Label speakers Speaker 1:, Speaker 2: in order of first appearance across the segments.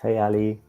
Speaker 1: Hey, Ali.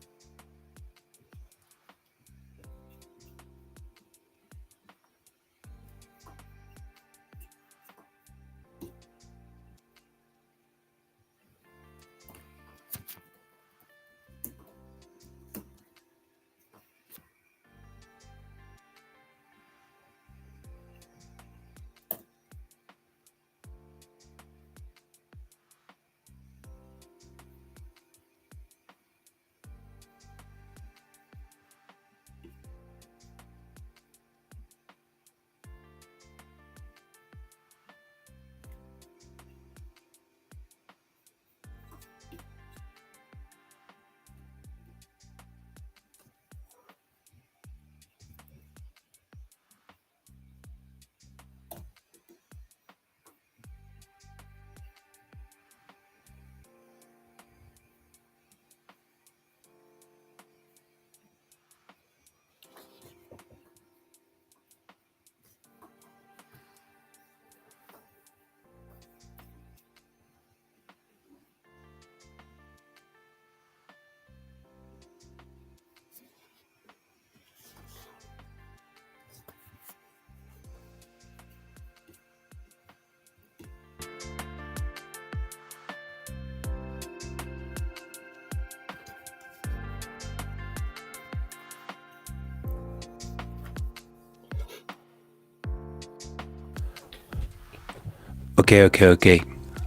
Speaker 2: Okay.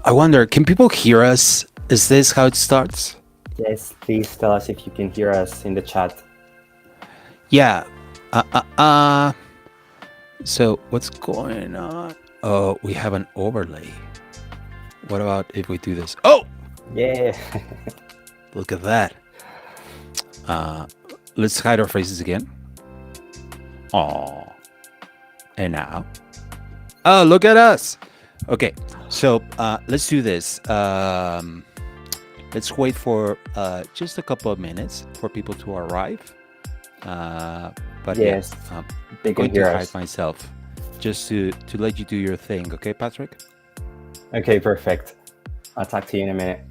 Speaker 2: I wonder, can people hear us? Is this how it starts?
Speaker 1: Yes, please tell us if you can hear us in the chat.
Speaker 2: Yeah. Uh, uh, uh. So, what's going on? Oh, we have an overlay. What about if we do this? Oh,
Speaker 1: Yeah.
Speaker 2: look at that. Uh, let's hide our faces again. Oh, and now. Oh, look at us. Okay, so let's do this. Let's wait for just a couple of minutes for people to arrive. But yeah,
Speaker 1: Yes,
Speaker 2: I'm
Speaker 1: they can
Speaker 2: going to
Speaker 1: hear
Speaker 2: hide
Speaker 1: us.
Speaker 2: myself just to let you do your thing. Okay, Patrick?
Speaker 1: Okay, perfect. I'll talk to you in a minute.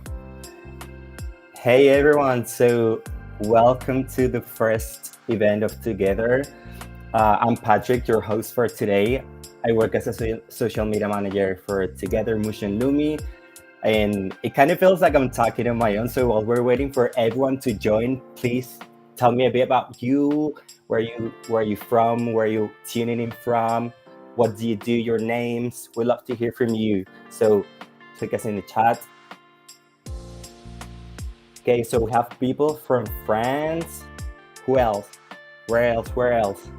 Speaker 1: Hey, everyone. So, welcome to the first event of Together. I'm Patrick, your host for today. I work as a social media manager for Together Motion Lumi, and it kind of feels like I'm talking on my own. So while we're waiting for everyone to join, please tell me a bit about you. Where you from? Where you tuning in from? What do you do? Your names. We'd love to hear from you. So click us in the chat. Okay, so we have people from France. Who else? Where else? Where else?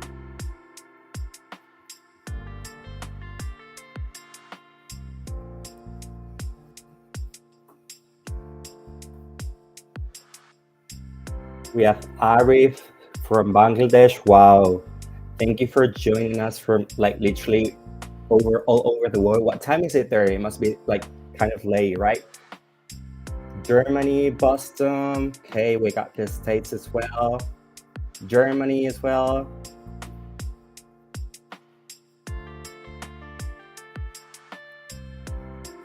Speaker 1: We have Arif from Bangladesh. Wow. Thank you for joining us from like literally all over the world. What time is it there? It must be like kind of late, right? Germany, Boston. Okay, we got the States as well. Germany as well.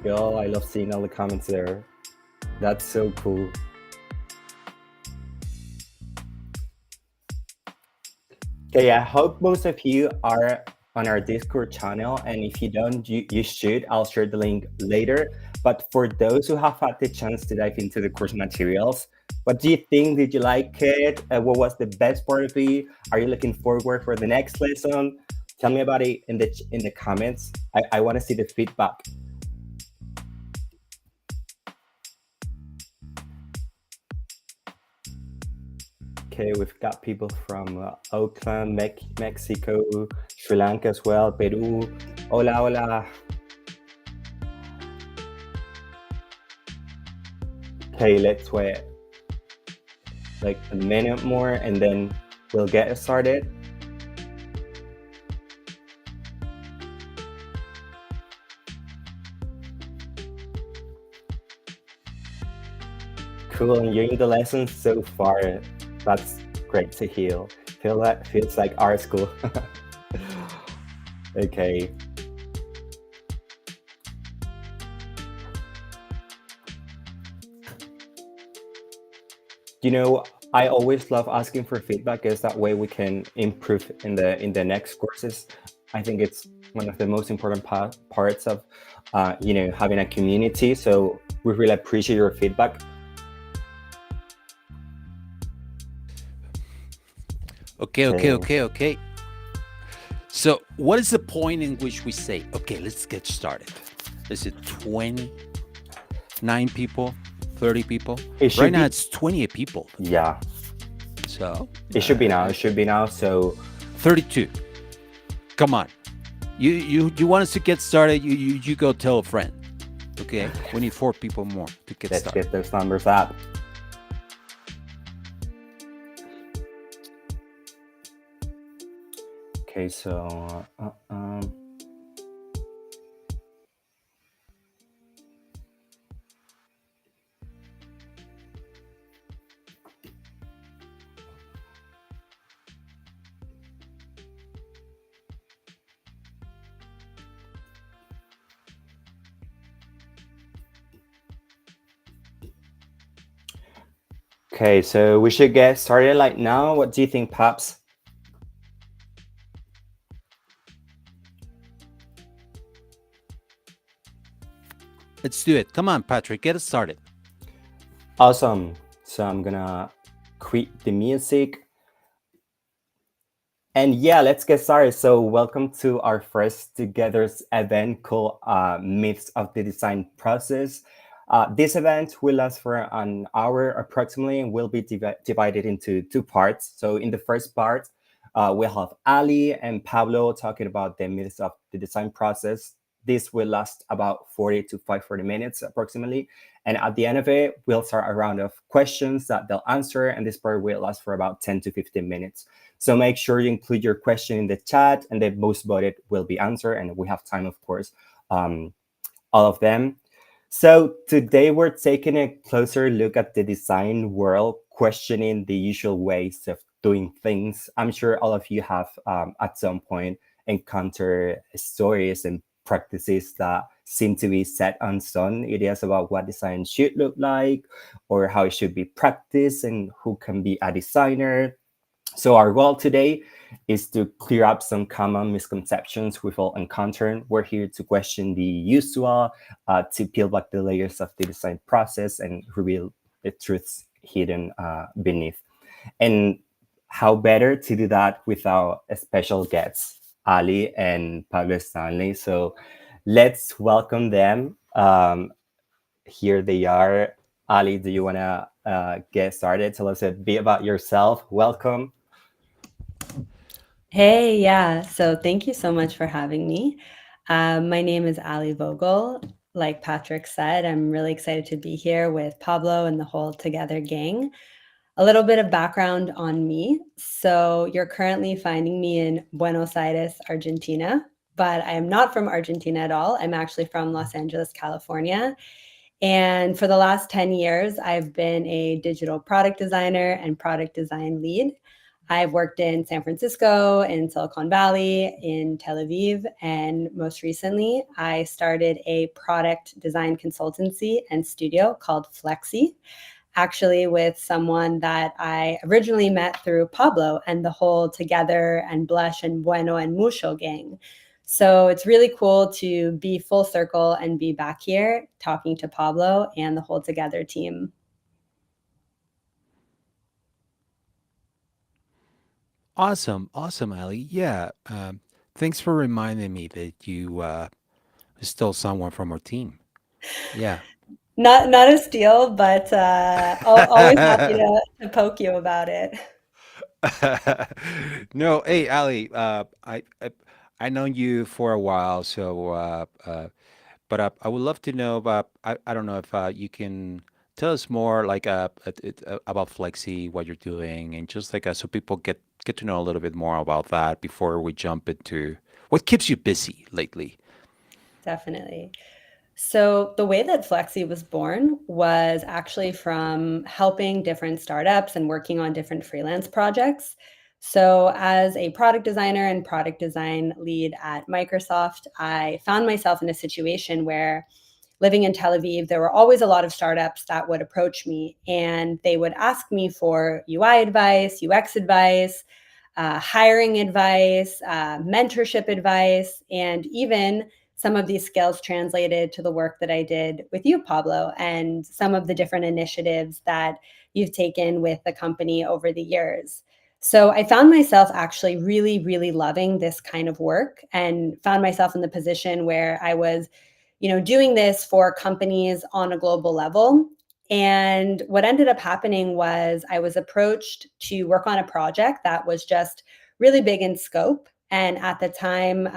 Speaker 1: Yo, I love seeing all the comments there. That's so cool. Okay, I hope most of you are on our Discord channel, and if you don't, you should. I'll share the link later. But for those who have had the chance to dive into the course materials, what do you think? Did you like it? What was the best part of it? Are you looking forward for the next lesson? Tell me about it in the comments. I want to see the feedback. Okay, we've got people from Oakland, Mexico, Sri Lanka as well, Peru. Hola, hola. Okay, let's wait like a minute more and then we'll get started. Cool, enjoying the lessons so far. That's great to hear. Feels like our school. Okay. you know, I always love asking for feedback, is that way we can improve in the next courses. I think it's one of the most important parts of having a community. So we really appreciate your feedback.
Speaker 2: Okay, okay,
Speaker 1: Okay.
Speaker 2: okay, okay. So, what is the point in which we say, okay, let's get started? Is it 29 people, 30 people?
Speaker 1: It
Speaker 2: Right
Speaker 1: should
Speaker 2: now,
Speaker 1: be,
Speaker 2: it's 28 people.
Speaker 1: yeah,
Speaker 2: So,
Speaker 1: it should be now. It should be now. So
Speaker 2: 32. Come on. You want us to get started? You go tell a friend. Okay, we need 4 people more to get
Speaker 1: let's
Speaker 2: started.
Speaker 1: get those numbers up. Okay, so okay, so we should get started like now. What do you think, Paps?
Speaker 2: Let's do it. Come on, Patrick, get us started.
Speaker 1: Awesome. So I'm gonna quit the music. And yeah, let's get started. So welcome to our first Together's event called Myths of the Design Process. This event will last for an hour approximately and will be divided into two parts. So in the first part, we'll have Ali and Pablo talking about the myths of the design process. This will last about 40 to 540 minutes approximately. And at the end of it, we'll start a round of questions that they'll answer. And this part will last for about 10 to 15 minutes. So make sure you include your question in the chat, and the most voted will be answered. And we have time, of course, all of them. So today we're taking a closer look at the design world, questioning the usual ways of doing things. I'm sure all of you have at some point encountered stories and practices that seem to be set on stone, ideas about what design should look like or how it should be practiced and who can be a designer. So our goal today is to clear up some common misconceptions we've all encountered. We're here to question the usual, to peel back the layers of the design process and reveal the truths hidden beneath. And how better to do that without a special guests, Ali and Pablo Stanley. So let's welcome them. Here they are. Ali, do you want to get started? Tell us a bit about yourself. Welcome.
Speaker 3: Hey, yeah. So thank you so much for having me. My name is Allie Vogel. Like Patrick said, I'm really excited to be here with Pablo and the whole Together gang. A little bit of background on me. So you're currently finding me in Buenos Aires, Argentina, but I am not from Argentina at all. I'm actually from Los Angeles, California. And for the last 10 years, I've been a digital product designer and product design lead. I've worked in San Francisco, in Silicon Valley, in Tel Aviv, and most recently, I started a product design consultancy and studio called Flexxi, actually with someone that I originally met through Pablo and the whole Together and Blush and Bueno and Mucho gang. So it's really cool to be full circle and be back here talking to Pablo and the whole Together team.
Speaker 2: Awesome, awesome, Ali. Yeah, thanks for reminding me that you stole someone from our team. Yeah.
Speaker 3: Not a steal, but always happy to poke you about it.
Speaker 2: No, hey Ali, I known you for a while, so but I would love to know about. I don't know if you can tell us more, like about Flexi, what you're doing, and just like so people get to know a little bit more about that before we jump into what keeps you busy lately.
Speaker 3: Definitely. So, the way that Flexi was born was actually from helping different startups and working on different freelance projects. So, as a product designer and product design lead at Microsoft, I found myself in a situation where living in Tel Aviv, there were always a lot of startups that would approach me and they would ask me for UI advice, UX advice, hiring advice, mentorship advice, and even some of these skills translated to the work that I did with you, Pablo, and some of the different initiatives that you've taken with the company over the years. So I found myself actually really, really loving this kind of work and found myself in the position where I was, doing this for companies on a global level. And what ended up happening was I was approached to work on a project that was just really big in scope. And at the time,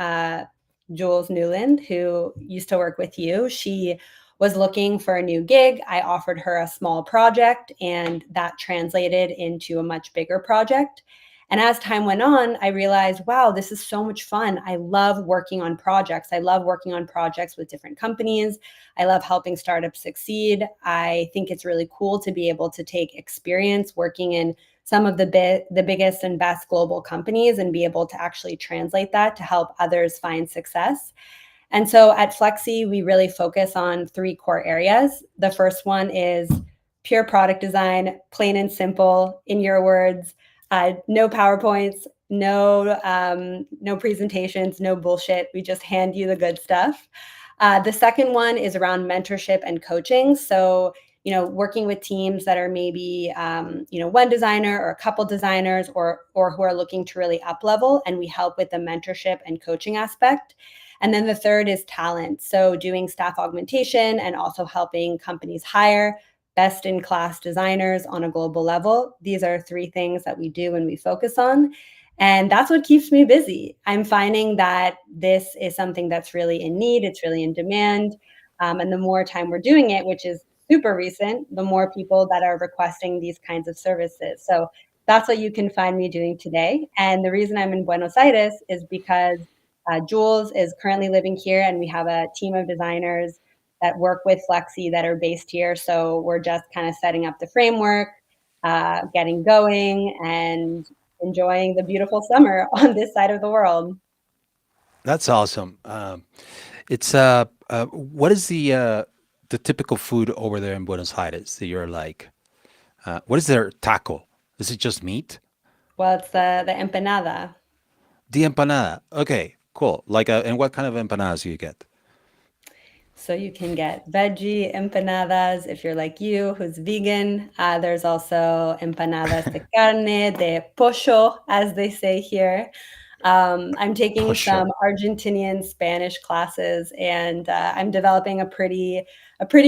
Speaker 3: Jules Newland, who used to work with you, she was looking for a new gig. I offered her a small project, and that translated into a much bigger project. And as time went on, I realized, wow, this is so much fun. I love working on projects. I love working on projects with different companies. I love helping startups succeed. I think it's really cool to be able to take experience working in some of the biggest and best global companies and be able to actually translate that to help others find success. And so at Flexxi, we really focus on three core areas. The first one is pure product design, plain and simple, in your words, no PowerPoints, no presentations, no bullshit. We just hand you the good stuff. The second one is around mentorship and coaching. So, working with teams that are maybe, one designer or a couple designers or who are looking to really up level, and we help with the mentorship and coaching aspect. And then the third is talent. So doing staff augmentation and also helping companies hire best in class designers on a global level. These are three things that we do and we focus on. And that's what keeps me busy. I'm finding that this is something that's really in need. It's really in demand. And the more time we're doing it, which is super recent, the more people that are requesting these kinds of services. So that's what you can find me doing today. And the reason I'm in Buenos Aires is because Jules is currently living here, and we have a team of designers that work with Flexxi that are based here. So we're just kind of setting up the framework, getting going, and enjoying the beautiful summer on this side of the world.
Speaker 2: That's awesome. It's what is the typical food over there in Buenos Aires that you're like? What is their taco? Is it just meat?
Speaker 3: Well, it's the empanada.
Speaker 2: The empanada. Okay, cool. Like, and what kind of empanadas do you get?
Speaker 3: So you can get veggie empanadas if you're like you, who's vegan. There's also empanadas de carne, de pollo, as they say here. I'm taking some
Speaker 2: Pusho.
Speaker 3: Argentinian Spanish classes, and I'm developing a pretty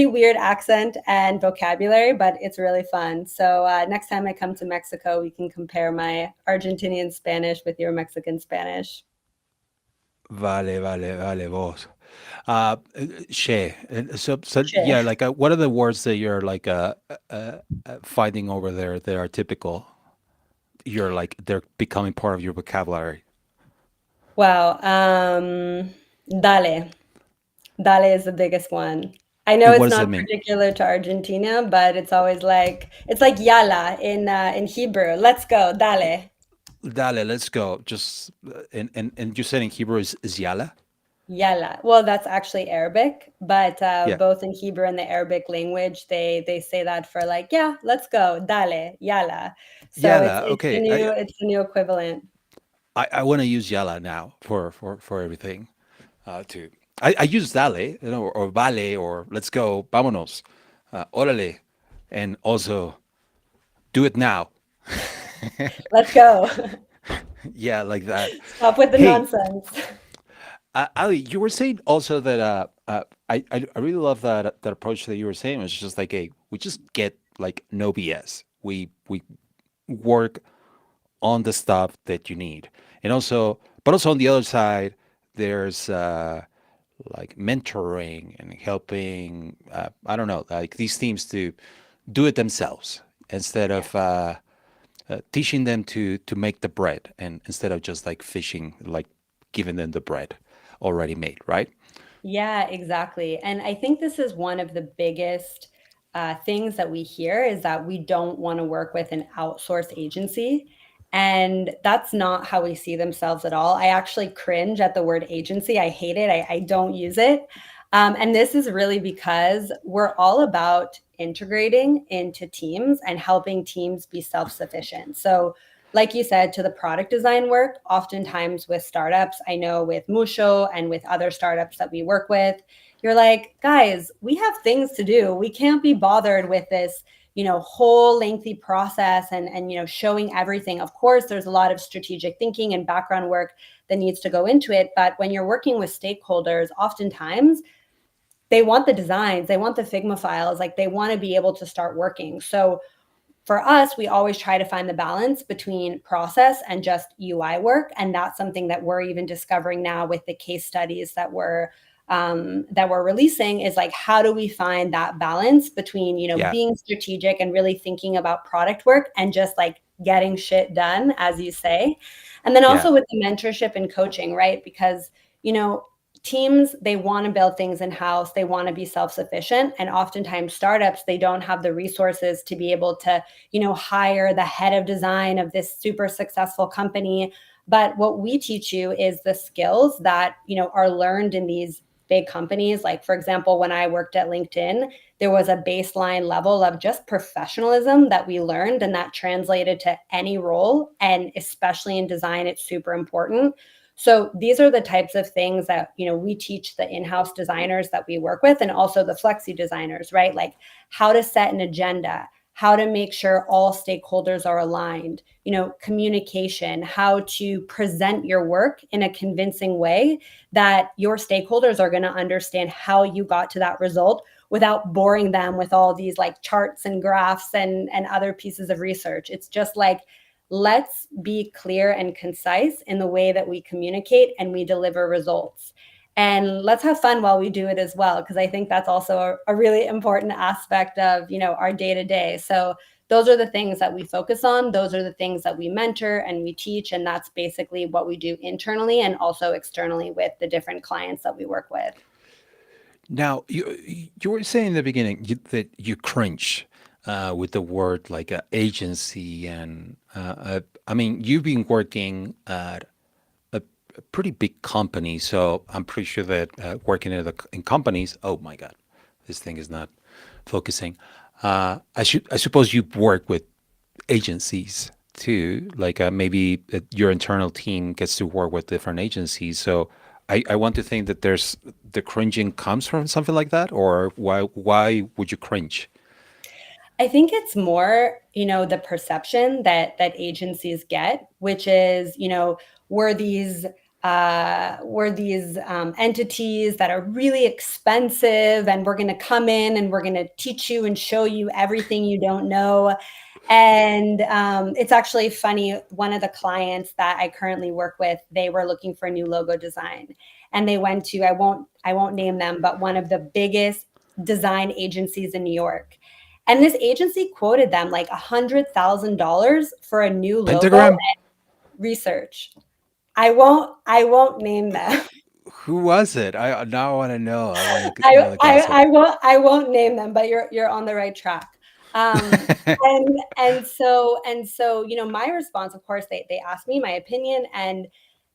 Speaker 3: weird accent and vocabulary, but it's really fun. So next time I come to Mexico, we can compare my Argentinian Spanish with your Mexican Spanish.
Speaker 2: Vale, vale, vale, vos. She. So
Speaker 3: Sure.
Speaker 2: yeah, like, what are the words that you're like finding over there that are typical? You're like they're becoming part of your vocabulary.
Speaker 3: Wow. Dale. Dale is the biggest one. I know
Speaker 2: And what
Speaker 3: it's
Speaker 2: does that
Speaker 3: not
Speaker 2: mean?
Speaker 3: particular to Argentina, but it's like yalla in Hebrew. Let's go, dale.
Speaker 2: Dale, let's go. Just and you said in Hebrew is yala?
Speaker 3: Yalla. Well, that's actually Arabic, but
Speaker 2: Yeah.
Speaker 3: both in Hebrew and the Arabic language, they say that for like, yeah, let's go, dale, yalla. So it's
Speaker 2: Yala.
Speaker 3: it's the
Speaker 2: Okay.
Speaker 3: new it's the new equivalent.
Speaker 2: I want to use yala now for everything. To I use dale, or vale, or let's go, vámonos, órale, and also do it now.
Speaker 3: Let's go.
Speaker 2: Yeah, like that.
Speaker 3: Stop with the
Speaker 2: Hey,
Speaker 3: nonsense.
Speaker 2: Ali, you were saying also that I really love that approach that you were saying. It's just like, hey, we just get like no BS. We work on the stuff that you need, and also, but also on the other side, there's like mentoring and helping. I don't know, like these teams to do it themselves instead
Speaker 3: Yeah.
Speaker 2: of teaching them to make the bread, and instead of just like fishing, like giving them the bread already made, right?
Speaker 3: Yeah, exactly. And I think this is one of the biggest things that we hear is that we don't want to work with an outsourced agency. And that's not how we see themselves at all. I actually cringe at the word agency. I hate it. I don't use it. And this is really because we're all about integrating into teams and helping teams be self-sufficient. So like you said, to the product design work, oftentimes with startups, I know with Musho and with other startups that we work with, you're like, guys, we have things to do. We can't be bothered with this, whole lengthy process and showing everything. Of course, there's a lot of strategic thinking and background work that needs to go into it. But when you're working with stakeholders, oftentimes they want the designs, they want the Figma files, like they want to be able to start working. So for us, we always try to find the balance between process and just UI work, and that's something that we're even discovering now with the case studies that we're releasing. Is like, how do we find that balance between
Speaker 2: Yeah.
Speaker 3: being strategic and really thinking about product work and just like getting shit done, as you say, and then
Speaker 2: Yeah.
Speaker 3: also with the mentorship and coaching, right? Because you know teams, they want to build things in house, they want to be self-sufficient, and oftentimes startups, they don't have the resources to be able to hire the head of design of this super successful company. But what we teach you is the skills that are learned in these big companies. Like, for example, when I worked at LinkedIn, there was a baseline level of just professionalism that we learned, and that translated to any role, and especially in design, it's super important. So these are the types of things that we teach the in-house designers that we work with, and also the Flexxi designers, right? Like how to set an agenda, how to make sure all stakeholders are aligned, communication, how to present your work in a convincing way that your stakeholders are going to understand how you got to that result without boring them with all these like charts and graphs and other pieces of research. It's just like, let's be clear and concise in the way that we communicate and we deliver results. And let's have fun while we do it as well, because I think that's also a really important aspect of our day to day. So those are the things that we focus on. Those are the things that we mentor and we teach. And that's basically what we do internally and also externally with the different clients that we work with.
Speaker 2: Now, you were saying in the beginning that you cringe with the word like agency, and I mean, you've been working at a pretty big company, so I'm pretty sure that working in companies. Oh my God, this thing is not focusing. I suppose you work with agencies too, like maybe your internal team gets to work with different agencies. So I want to think that there's the cringing comes from something like that, or why would you cringe?
Speaker 3: I think it's more, the perception that agencies get, which is, we're these entities that are really expensive, and we're going to come in and we're going to teach you and show you everything you don't know. And it's actually funny. One of the clients that I currently work with, they were looking for a new logo design, and they went to, I won't name them, but one of the biggest design agencies in New York. And this agency quoted them like $100,000 for a new logo
Speaker 2: Pentagram?
Speaker 3: research. I won't name them.
Speaker 2: Who was it? I now want to know. I want to know
Speaker 3: I,
Speaker 2: the
Speaker 3: I
Speaker 2: gossip.
Speaker 3: I won't name them, but you're on the right track. And so my response, of course, they asked me my opinion, and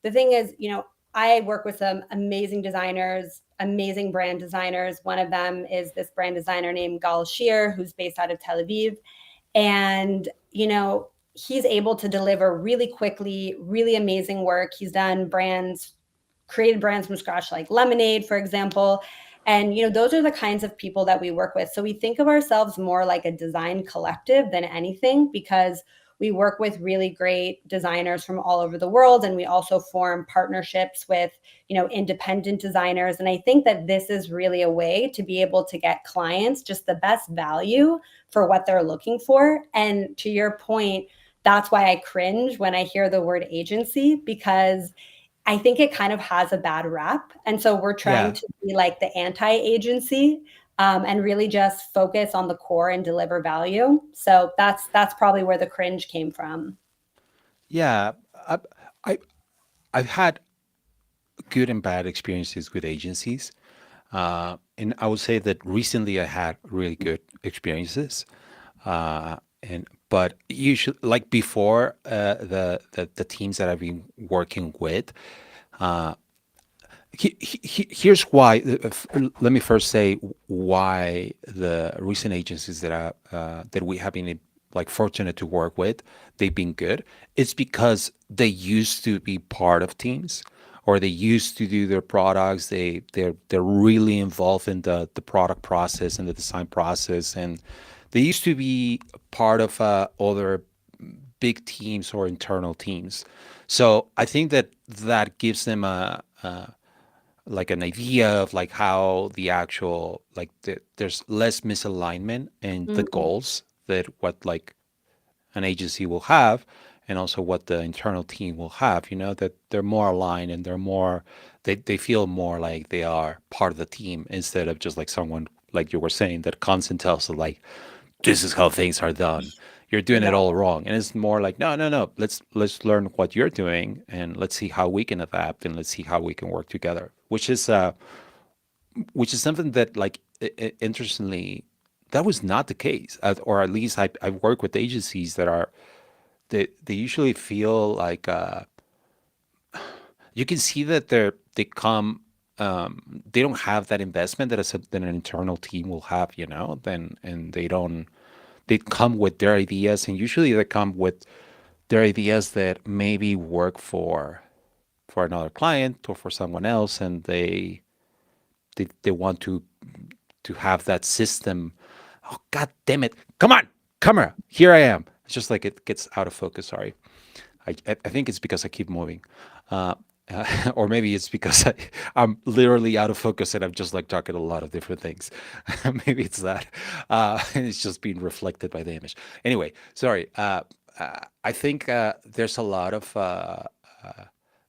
Speaker 3: the thing is, I work with some amazing designers, amazing brand designers. One of them is this brand designer named Gal Shear, who's based out of Tel Aviv, and he's able to deliver really quickly, really amazing work. He's done created brands from scratch, like Lemonade, for example. And those are the kinds of people that we work with. So we think of ourselves more like a design collective than anything, because we work with really great designers from all over the world, and we also form partnerships with independent designers. And I think that this is really a way to be able to get clients just the best value for what they're looking for. And to your point, that's why I cringe when I hear the word agency, because I think it kind of has a bad rap. And so we're trying
Speaker 2: Yeah,
Speaker 3: to be like the anti-agency, and really just focus on the core and deliver value. So that's probably where the cringe came from.
Speaker 2: yeah. I I've had good and bad experiences with agencies, and I would say that recently I had really good experiences. And but usually, like before, the teams that I've been working with, Here's why. Let me first say why the recent agencies that we have been like fortunate to work with, they've been good. It's because they used to be part of teams, or they used to do their products. They're really involved in the product process and the design process, and they used to be part of other big teams or internal teams. So I think that that gives them a like an idea of like how the actual there's less misalignment in the
Speaker 3: Mhm.
Speaker 2: goals that what like an agency will have, and also what the internal team will have, that they're more aligned, and they're more they feel more like they are part of the team, instead of just like someone, like you were saying, that comes and tells them like, this is how things are done, you're doing it
Speaker 3: Right.
Speaker 2: all wrong. And it's more like, no, no, no, let's learn what you're doing, and let's see how we can adapt, and let's see how we can work together, which is something that, like, interestingly, that was not the case. Or at least I've worked with agencies that are, they usually feel like, you can see that they come, they don't have that investment that an internal team will have, then, and they come with their ideas, and usually they come with their ideas that maybe work for another client or for someone else, and they want to have that system. Oh, god damn it, come on, camera, here I am. It's just like it gets out of focus. Sorry. I think it's because I keep moving, uh, or maybe it's because I'm literally out of focus, and I'm just like talking a lot of different things. Maybe it's that, and it's just being reflected by the image. Anyway, sorry. I think there's a lot of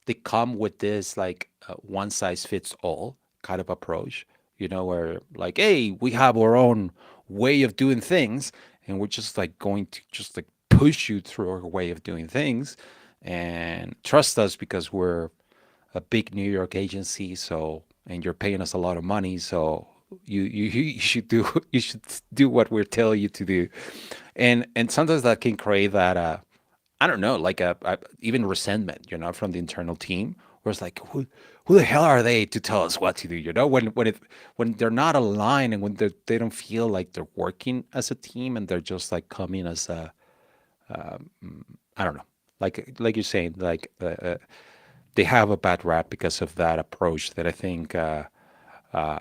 Speaker 2: they come with this like one size fits all kind of approach, where like, hey, we have our own way of doing things, and we're just like going to just like push you through our way of doing things, and trust us because we're a big New York agency. So, and you're paying us a lot of money, so you should do you should do what we're telling you to do. And sometimes that can create that I don't know, like even resentment, from the internal team, where it's like, who the hell are they to tell us what to do? When they're not aligned, and when they don't feel like they're working as a team, and they're just like coming as a, I don't know, like you're saying, like they have a bad rap because of that approach that I think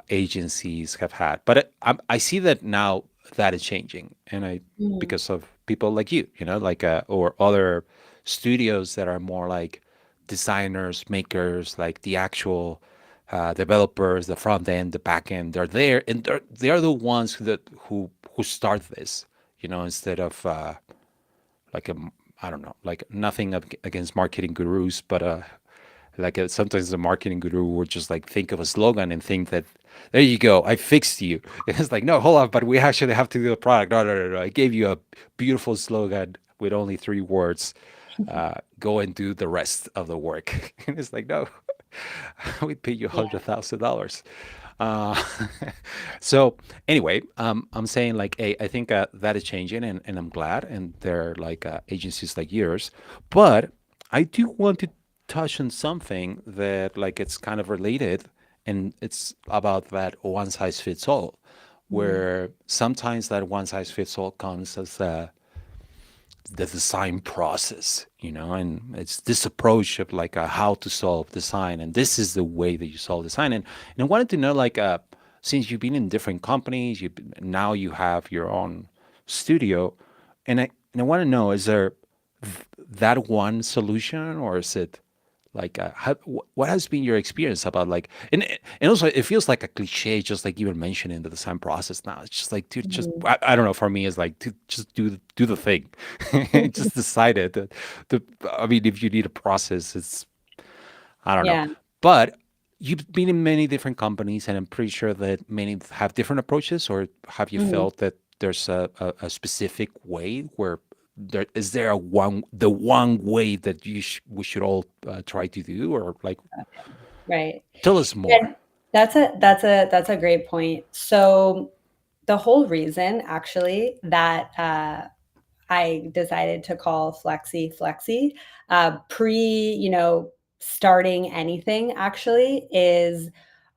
Speaker 2: agencies have had. But I see that now that is changing, and
Speaker 3: Mhm.
Speaker 2: because of people like you, like or other studios that are more like designers, makers, like the actual developers, the front end, the back end. They're there, and they're the ones who start this, instead of like a, I don't know, like nothing against marketing gurus, but like sometimes the marketing guru would just like think of a slogan and think that, there you go, I fixed you. And it's like, no, hold on, but we actually have to do the product. No, no, no, no. I gave you a beautiful slogan with only 3 words. Go and do the rest of the work. And it's like, no, we pay you
Speaker 3: Yeah.
Speaker 2: $100,000. Uh, so anyway, I'm saying like, hey, I think that is changing, and I'm glad, and there are like agencies like yours, but I do want to touch on something that like it's kind of related, and it's about that one size fits all,
Speaker 3: Mhm.
Speaker 2: where sometimes that one size fits all comes as the design process, and it's this approach of like how to solve design, and this is the way that you solve design. And I wanted to know, like, since you've been in different companies, now you have your own studio, and I want to know, is there that one solution, or is it like what has been your experience about like, and also it feels like a cliche, just like you were mentioning the design process. Now it's just like, dude, just
Speaker 3: Mhm.
Speaker 2: I don't know, for me it's like, dude, just do the thing. Just decide it. The I mean, if you need a process, it's, I don't know.
Speaker 3: Yeah.
Speaker 2: But you've been in many different companies, and I'm pretty sure that many have different approaches. Or have you
Speaker 3: Mhm.
Speaker 2: felt that there's a specific way where there the one way that we should all try to do, or like,
Speaker 3: Right.
Speaker 2: tell us more.
Speaker 3: And that's a great point. So the whole reason actually that I decided to call Flexxi Flexi, pre, starting anything actually is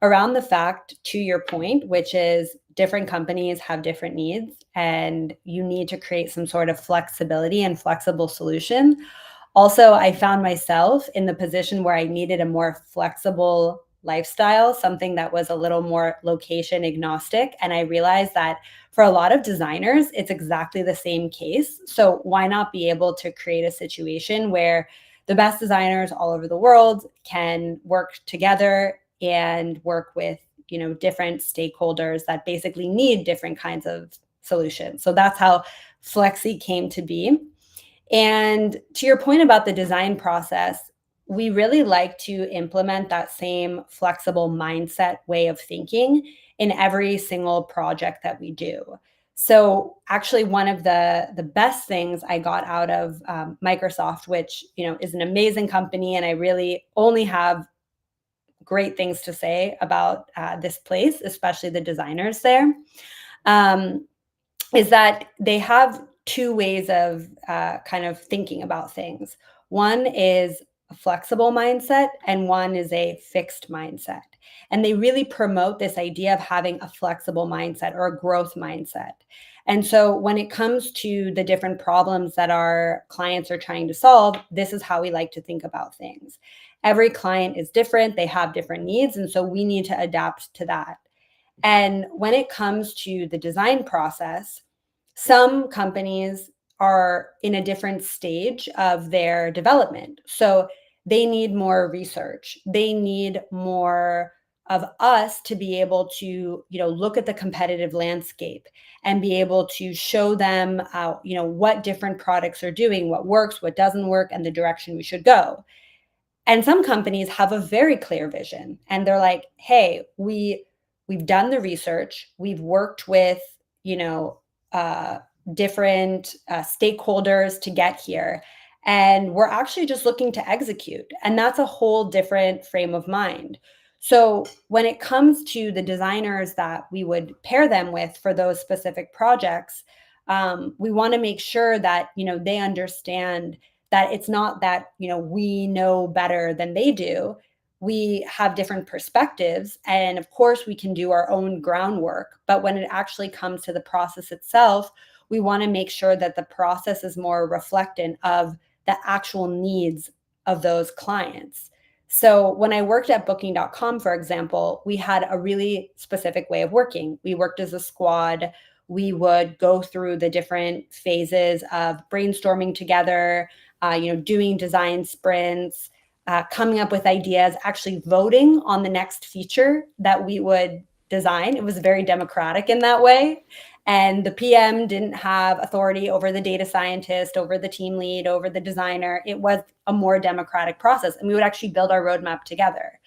Speaker 3: around the fact, to your point, which is different companies have different needs and you need to create some sort of flexibility and flexible solution. Also, I found myself in the position where I needed a more flexible lifestyle, something that was a little more location agnostic. And I realized that for a lot of designers, it's exactly the same case. So why not be able to create a situation where the best designers all over the world can work together and work with, different stakeholders that basically need different kinds of solutions. So that's how Flexxi came to be. And to your point about the design process, we really like to implement that same flexible mindset way of thinking in every single project that we do. So actually, one of the best things I got out of Microsoft, which is an amazing company, and I really only have great things to say about this place, especially the designers there. Um, is that they have two ways of kind of thinking about things. One is a flexible mindset, and one is a fixed mindset. And they really promote this idea of having a flexible mindset or a growth mindset. And so when it comes to the different problems that our clients are trying to solve, this is how we like to think about things. Every client is different, they have different needs. And so we need to adapt to that. And when it comes to the design process, some companies are in a different stage of their development. So they need more research. They need more of us to be able to, look at the competitive landscape and be able to show them, what different products are doing, what works, what doesn't work, and the direction we should go. And some companies have a very clear vision and they're like, hey, we've done the research, we've worked with, uh, different stakeholders to get here, and we're actually just looking to execute. And that's a whole different frame of mind. So when it comes to the designers that we would pair them with for those specific projects, we want to make sure that they understand that it's not that we know better than they do. We have different perspectives, and of course we can do our own groundwork, but when it actually comes to the process itself, we want to make sure that the process is more reflectant of the actual needs of those clients. So when I worked at booking.com, for example, we had a really specific way of working. We worked as a squad. We would go through the different phases of brainstorming together, doing design sprints, coming up with ideas, actually voting on the next feature that we would design. It was very democratic in that way. And the PM didn't have authority over the data scientist, over the team lead, over the designer. It was a more democratic process. And we would actually build our roadmap together.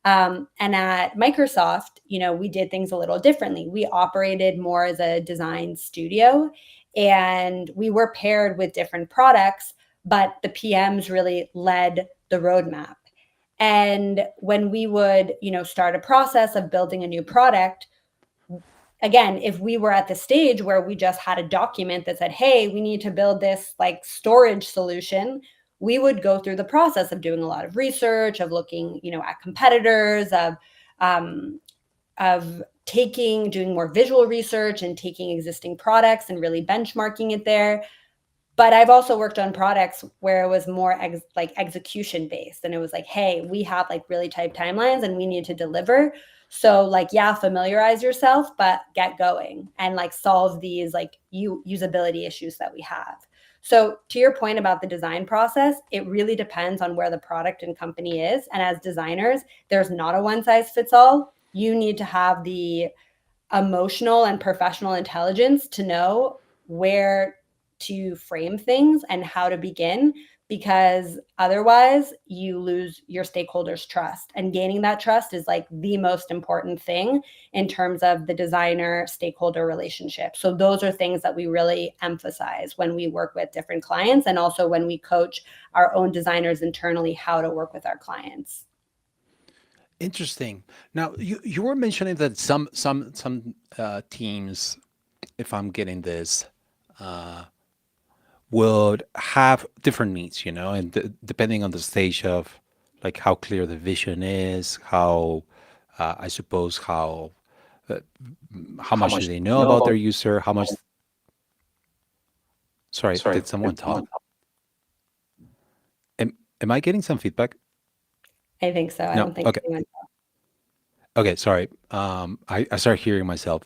Speaker 3: And at Microsoft, we did things a little differently. We operated more as a design studio, and we were paired with different products, but the PMs really led the roadmap. And when we would, start a process of building a new product, again, if we were at the stage where we just had a document that said, hey, we need to build this like storage solution, we would go through the process of doing a lot of research, of looking, at competitors, of doing more visual research and taking existing products and really benchmarking it there. But I've also worked on products where it was more execution based. And it was like, hey, we have like really tight timelines and we need to deliver. So familiarize yourself, but get going and solve these usability issues that we have. So to your point about the design process, it really depends on where the product and company is. And as designers, there's not a one size fits all. You need to have the emotional and professional intelligence to know where to frame things and how to begin, because otherwise you lose your stakeholders' trust. And gaining that trust is the most important thing in terms of the designer stakeholder relationship. So those are things that we really emphasize when we work with different clients, and also when we coach our own designers internally how to work with our clients.
Speaker 2: Interesting. Now, you were mentioning that some teams, if I'm getting this, would have different needs, and depending on the stage of like how clear the vision is, how I suppose uh, how much do they know about their user, how much. Sorry, did someone talk? Am I getting some feedback?
Speaker 3: I think so. I
Speaker 2: No.
Speaker 3: don't think
Speaker 2: Okay.
Speaker 3: anyone.
Speaker 2: Okay. Sorry. I started hearing myself,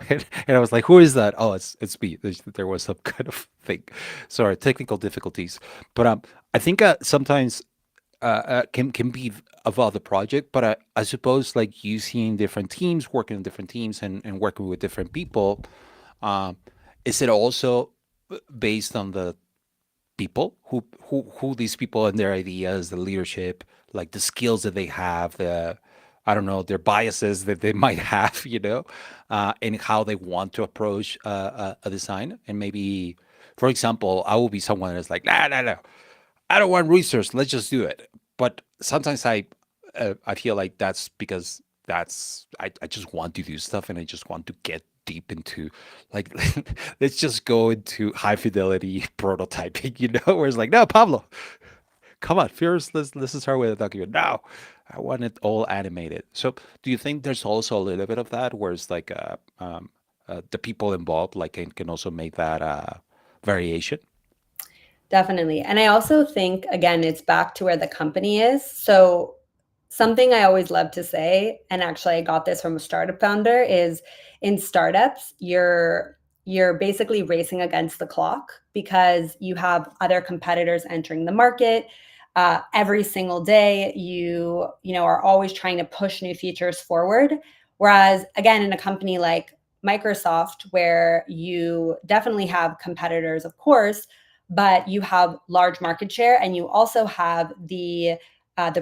Speaker 2: and I was like, "Who is that?" Oh, it's me. There was some kind of thing. Sorry, technical difficulties. But I think sometimes can be about the project, but I suppose like you seeing different teams, working in different teams, and working with different people. Um, is it also based on the people who these people and their ideas, the leadership, like the skills that they have, the I don't know, their biases that they might have, and how they want to approach a design. And maybe, for example, I will be someone that's like, nah, nah, no, I don't want research. Let's just do it. But sometimes I feel like that's because I just want to do stuff and I just want to get deep into like let's just go into high fidelity prototyping, where it's like, no, Pablo, come on, first let's start with a document. No, I want it all animated. So do you think there's also a little bit of that where it's like the people involved like can also make that variation?
Speaker 3: Definitely. And I also think, again, it's back to where the company is. So, something I always love to say, and actually I got this from a startup founder, is in startups, you're basically racing against the clock because you have other competitors entering the market. Every single day, you are always trying to push new features forward. Whereas, again, in a company like Microsoft, where you definitely have competitors, of course, but you have large market share and you also have the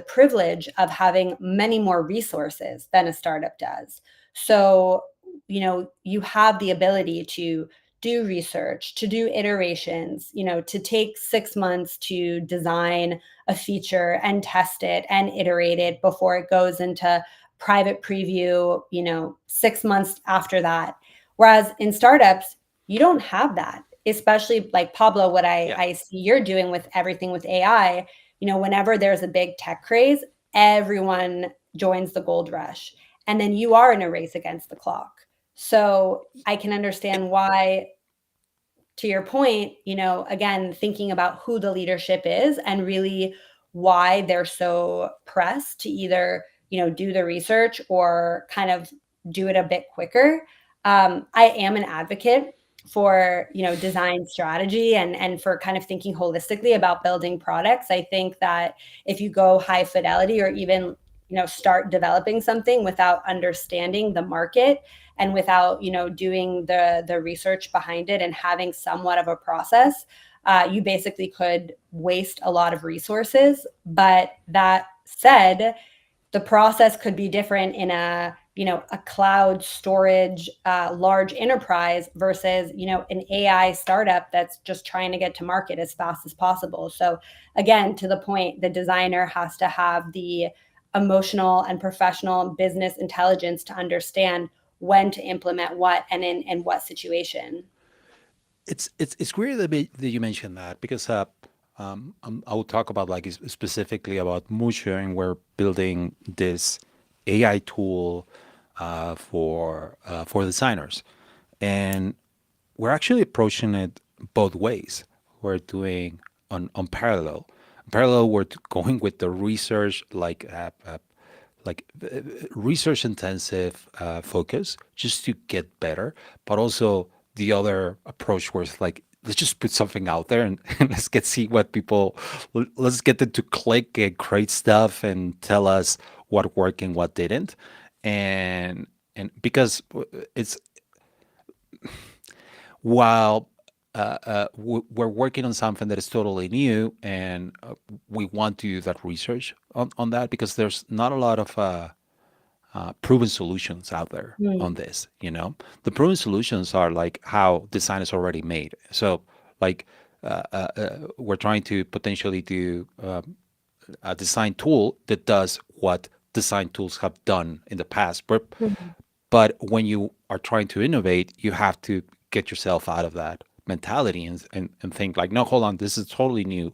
Speaker 3: privilege of having many more resources than a startup does. So, you have the ability to do research, to do iterations, to take 6 months to design a feature and test it and iterate it before it goes into private preview, 6 months after that. Whereas in startups, you don't have that, especially like Pablo, what
Speaker 2: Yeah.
Speaker 3: I see you're doing with everything with AI. Whenever there's a big tech craze, everyone joins the gold rush. And then you are in a race against the clock. So I can understand why, to your point, again, thinking about who the leadership is and really why they're so pressed to either, do the research or kind of do it a bit quicker. I am an advocate for, design strategy and for kind of thinking holistically about building products. I think that if you go high fidelity or even, start developing something without understanding the market and without doing the research behind it and having somewhat of a process, you basically could waste a lot of resources. But that said, the process could be different in a cloud storage large enterprise versus an AI startup that's just trying to get to market as fast as possible. So again, to the point, the designer has to have the emotional and professional business intelligence to understand when to implement what and in what situation.
Speaker 2: It's weird that you mentioned that because I will talk about like specifically about Musha, and we're building this AI tool for designers, and we're actually approaching it both ways. We're doing on parallel. Parallel, we're going with the research research intensive focus just to get better, but also the other approach where it's like let's just put something out there and, and let's get see what people let's get them to click and create stuff and tell us what worked and what didn't, and because it's while we're working on something that is totally new, and we want to do that research on that because there's not a lot of proven solutions out there on
Speaker 3: Hmm.
Speaker 2: this. The proven solutions are like how design is already made. So like we're trying to potentially do a design tool that does what design tools have done in the past, but when you are trying to innovate, you have to get yourself out of that mentality and think like, no, hold on, this is totally new.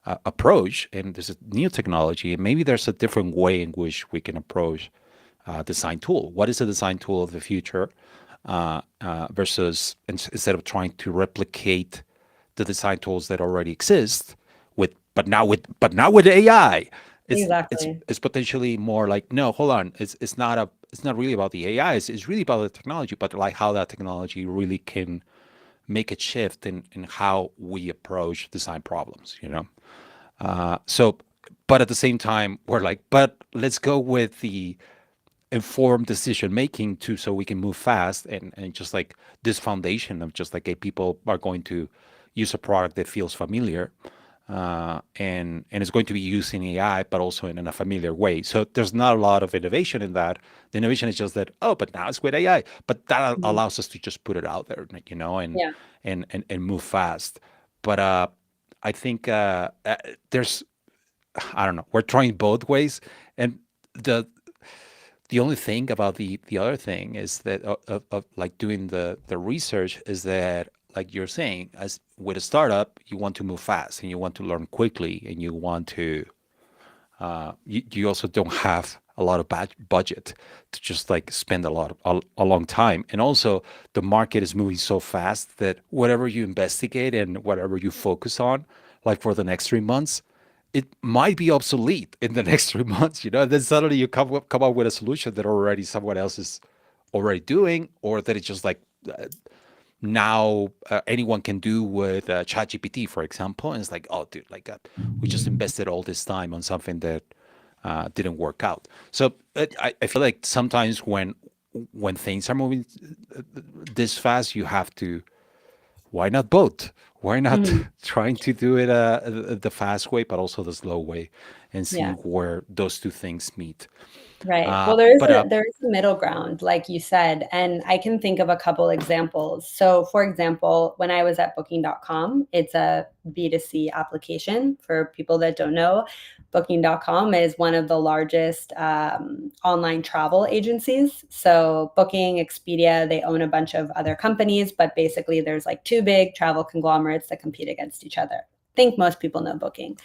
Speaker 2: approach, and there's a new technology, and maybe there's a different way in which we can approach design tool. What is a design tool of the future versus instead of trying to replicate the design tools that already exist but now with AI,
Speaker 3: Exactly.
Speaker 2: it's potentially more like, no, hold on, it's not really about the AI, it's really about the technology, but like how that technology really can make a shift in how we approach design problems, you know. So, but at the same time, we're like, but let's go with the informed decision making too, so we can move fast, and just like this foundation of just like, hey, people are going to use a product that feels familiar, and it's going to be used in AI, but also in a familiar way. So there's not a lot of innovation in that. The innovation is just that, oh, but now it's with AI, but that
Speaker 3: Mhm.
Speaker 2: allows us to just put it out there, like, you know,
Speaker 3: Yeah.
Speaker 2: and move fast. But I think there's, I don't know, we're trying both ways, and the the only thing about the other thing is that of like doing the research is that, like you're saying, as with a startup, you want to move fast and you want to learn quickly, and you want to you also don't have a lot of budget to just like spend a long time. And also the market is moving so fast that whatever you investigate and whatever you focus on, like for the next 3 months, it might be obsolete in the next 3 months, you know. And then suddenly you come up with a solution that already someone else is already doing, or that it's just like now anyone can do with ChatGPT, for example. And it's like, oh, dude, like we just invested all this time on something that didn't work out. So I feel like sometimes when things are moving this fast, you have to, why not both? Why not
Speaker 3: Mhm.
Speaker 2: trying to do it the fast way, but also the slow way, and see
Speaker 3: Yeah.
Speaker 2: where those two things meet.
Speaker 3: Right.
Speaker 2: Uh,
Speaker 3: Well, there is
Speaker 2: but
Speaker 3: a there is a middle ground, like you said, and I can think of a couple examples. So, for example, when I was at Booking.com, it's a B2C application. For people that don't know, Booking.com is one of the largest online travel agencies. So, Booking, Expedia, they own a bunch of other companies, but basically, there's like two big travel conglomerates that compete against each other. I think most people know Booking.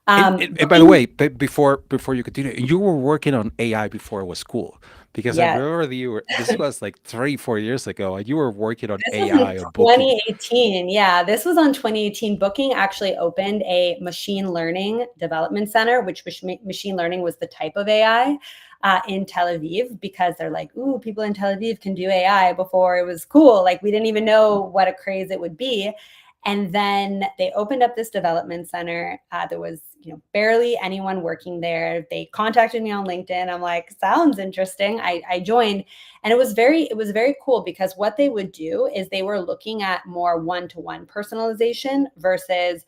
Speaker 2: and by the
Speaker 3: Booking,
Speaker 2: way, before you continue, you were working on AI before it was cool, because I
Speaker 3: yes.
Speaker 2: remember that you were. This was like 3-4 years ago, and you were working on
Speaker 3: This was in
Speaker 2: AI on Booking.
Speaker 3: 2018. Yeah, this was on 2018. Booking actually opened a machine learning development center, which machine learning was the type of AI in Tel Aviv, because they're like, ooh, people in Tel Aviv can do AI before it was cool. Like, we didn't even know what a craze it would be. And then they opened up this development center. There was, barely anyone working there. They contacted me on LinkedIn. I'm like, sounds interesting. I joined, and it was very cool, because what they would do is they were looking at more one-to-one personalization versus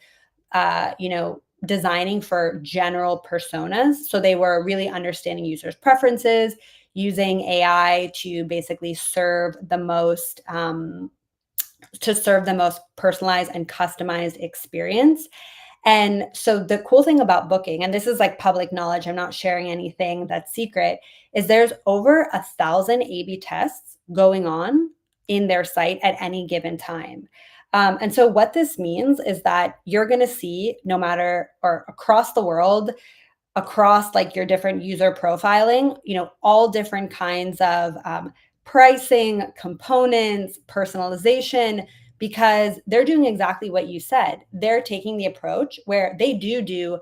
Speaker 3: designing for general personas. So they were really understanding users' preferences, using AI to basically serve the most personalized and customized experience. And so the cool thing about Booking, and this is like public knowledge, I'm not sharing anything that's secret, is there's over 1,000 A/B tests going on in their site at any given time. And so what this means is that you're going to see, no matter or across the world, across like your different user profiling, all different kinds of pricing, components, personalization, because they're doing exactly what you said. They're taking the approach where they do,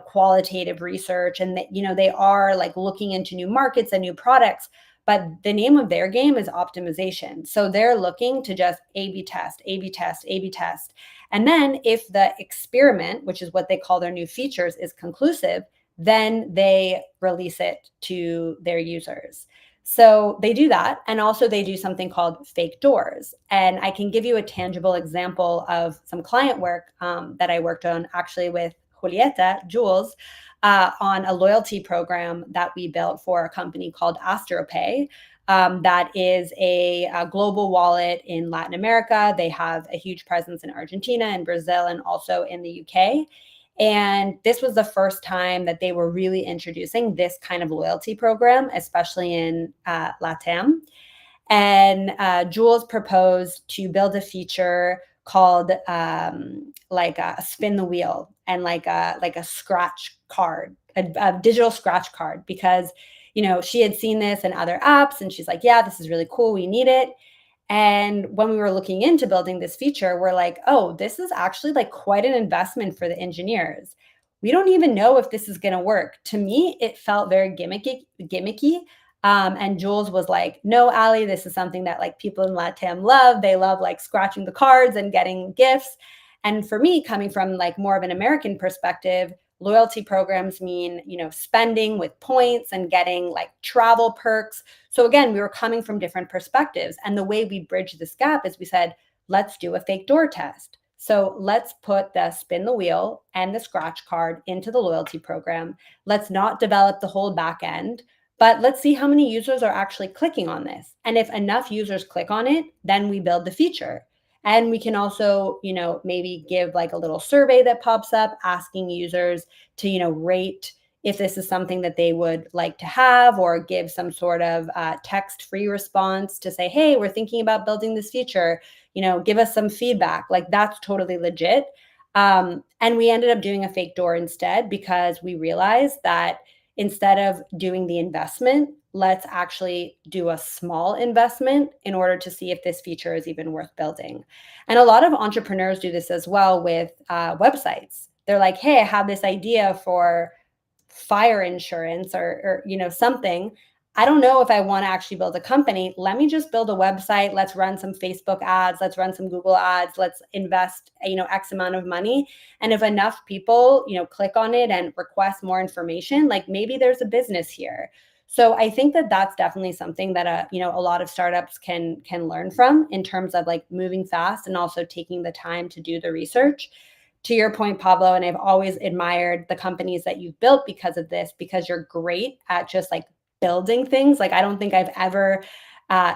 Speaker 3: qualitative research, and they are like looking into new markets and new products. But the name of their game is optimization. So they're looking to just A/B test, A/B test, A/B test. And then if the experiment, which is what they call their new features, is conclusive, then they release it to their users. So they do that. And also, they do something called fake doors. And I can give you a tangible example of some client work that I worked on, actually, with Julieta, Jules, on a loyalty program that we built for a company called AstroPay. That is a global wallet in Latin America. They have a huge presence in Argentina and Brazil, and also in the UK. And this was the first time that they were really introducing this kind of loyalty program, especially in LATAM. And Jules proposed to build a feature called like a spin the wheel. and like a scratch card, a digital scratch card, because she had seen this in other apps and she's like, yeah, this is really cool, we need it. And when we were looking into building this feature, we're like, oh, this is actually like quite an investment for the engineers. We don't even know if this is going to work. To me, it felt very gimmicky. And Jules was like, no, Allie, this is something that like people in LATAM love. They love like scratching the cards and getting gifts. And for me, coming from like more of an American perspective, loyalty programs mean, spending with points and getting like travel perks. So again, we were coming from different perspectives. And the way we bridged this gap is we said, let's do a fake door test. So let's put the spin the wheel and the scratch card into the loyalty program. Let's not develop the whole back end, but let's see how many users are actually clicking on this. And if enough users click on it, then we build the feature. And we can also, maybe give like a little survey that pops up asking users to, rate if this is something that they would like to have, or give some sort of text-free response to say, hey, we're thinking about building this feature, give us some feedback. Like that's totally legit. And we ended up doing a fake door instead, because we realized that instead of doing the investment, let's actually do a small investment in order to see if this feature is even worth building. And a lot of entrepreneurs do this as well with websites. They're like, hey, I have this idea for fire insurance or something. I don't know if I want to actually build a company. Let me just build a website. Let's run some Facebook ads. Let's run some Google ads. Let's invest, X amount of money. And if enough people, click on it and request more information, like maybe there's a business here. So I think that that's definitely something that, a lot of startups can learn from, in terms of like moving fast and also taking the time to do the research. To your point, Pablo, and I've always admired the companies that you've built because of this, because you're great at just like building things. Like I don't think I've ever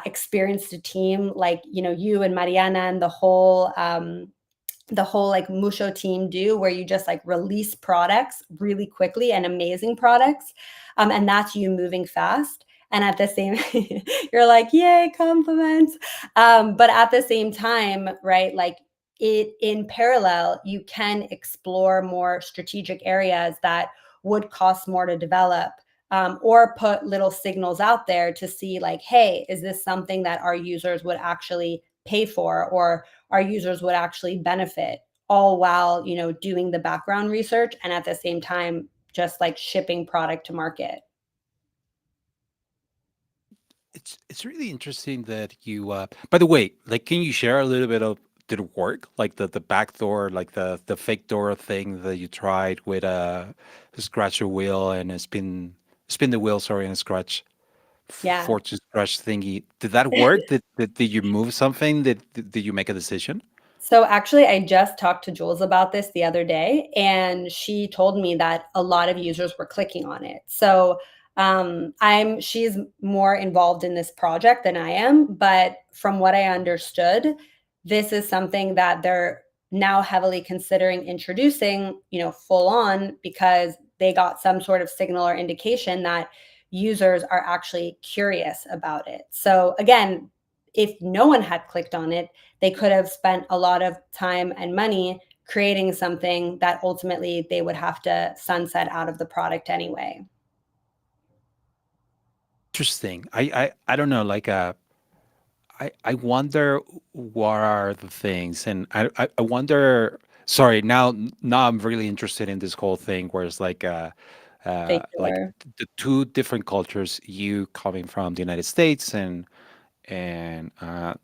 Speaker 3: experienced a team like you and Mariana and the whole like Musho team do, where you just like release products really quickly and amazing products, and that's you moving fast. And at the same, you're like, yay, compliments. But at the same time, right, like it in parallel, you can explore more strategic areas that would cost more to develop, or put little signals out there to see like, hey, is this something that our users would actually pay for, or our users would actually benefit, all while, doing the background research and at the same time, just like shipping product to market.
Speaker 2: It's really interesting that you. By the way, like, can you share a little bit of did it work? Like the back door, like the fake door thing that you tried with scratch a wheel and a spin the wheel, sorry, and a scratch
Speaker 3: Yeah.
Speaker 2: for to scratch thingy. Did that work? Did you move something? Did you make a decision?
Speaker 3: So actually, I just talked to Jules about this the other day, and she told me that a lot of users were clicking on it. So she's more involved in this project than I am, but from what I understood, this is something that they're now heavily considering introducing, full on, because they got some sort of signal or indication that users are actually curious about it. So again, if no one had clicked on it, they could have spent a lot of time and money creating something that ultimately they would have to sunset out of the product anyway.
Speaker 2: Interesting. I don't know. Like I wonder what are the things, and I wonder. Sorry, now I'm really interested in this whole thing where it's
Speaker 3: Fake
Speaker 2: like
Speaker 3: door.
Speaker 2: the two different cultures. You coming from the United States and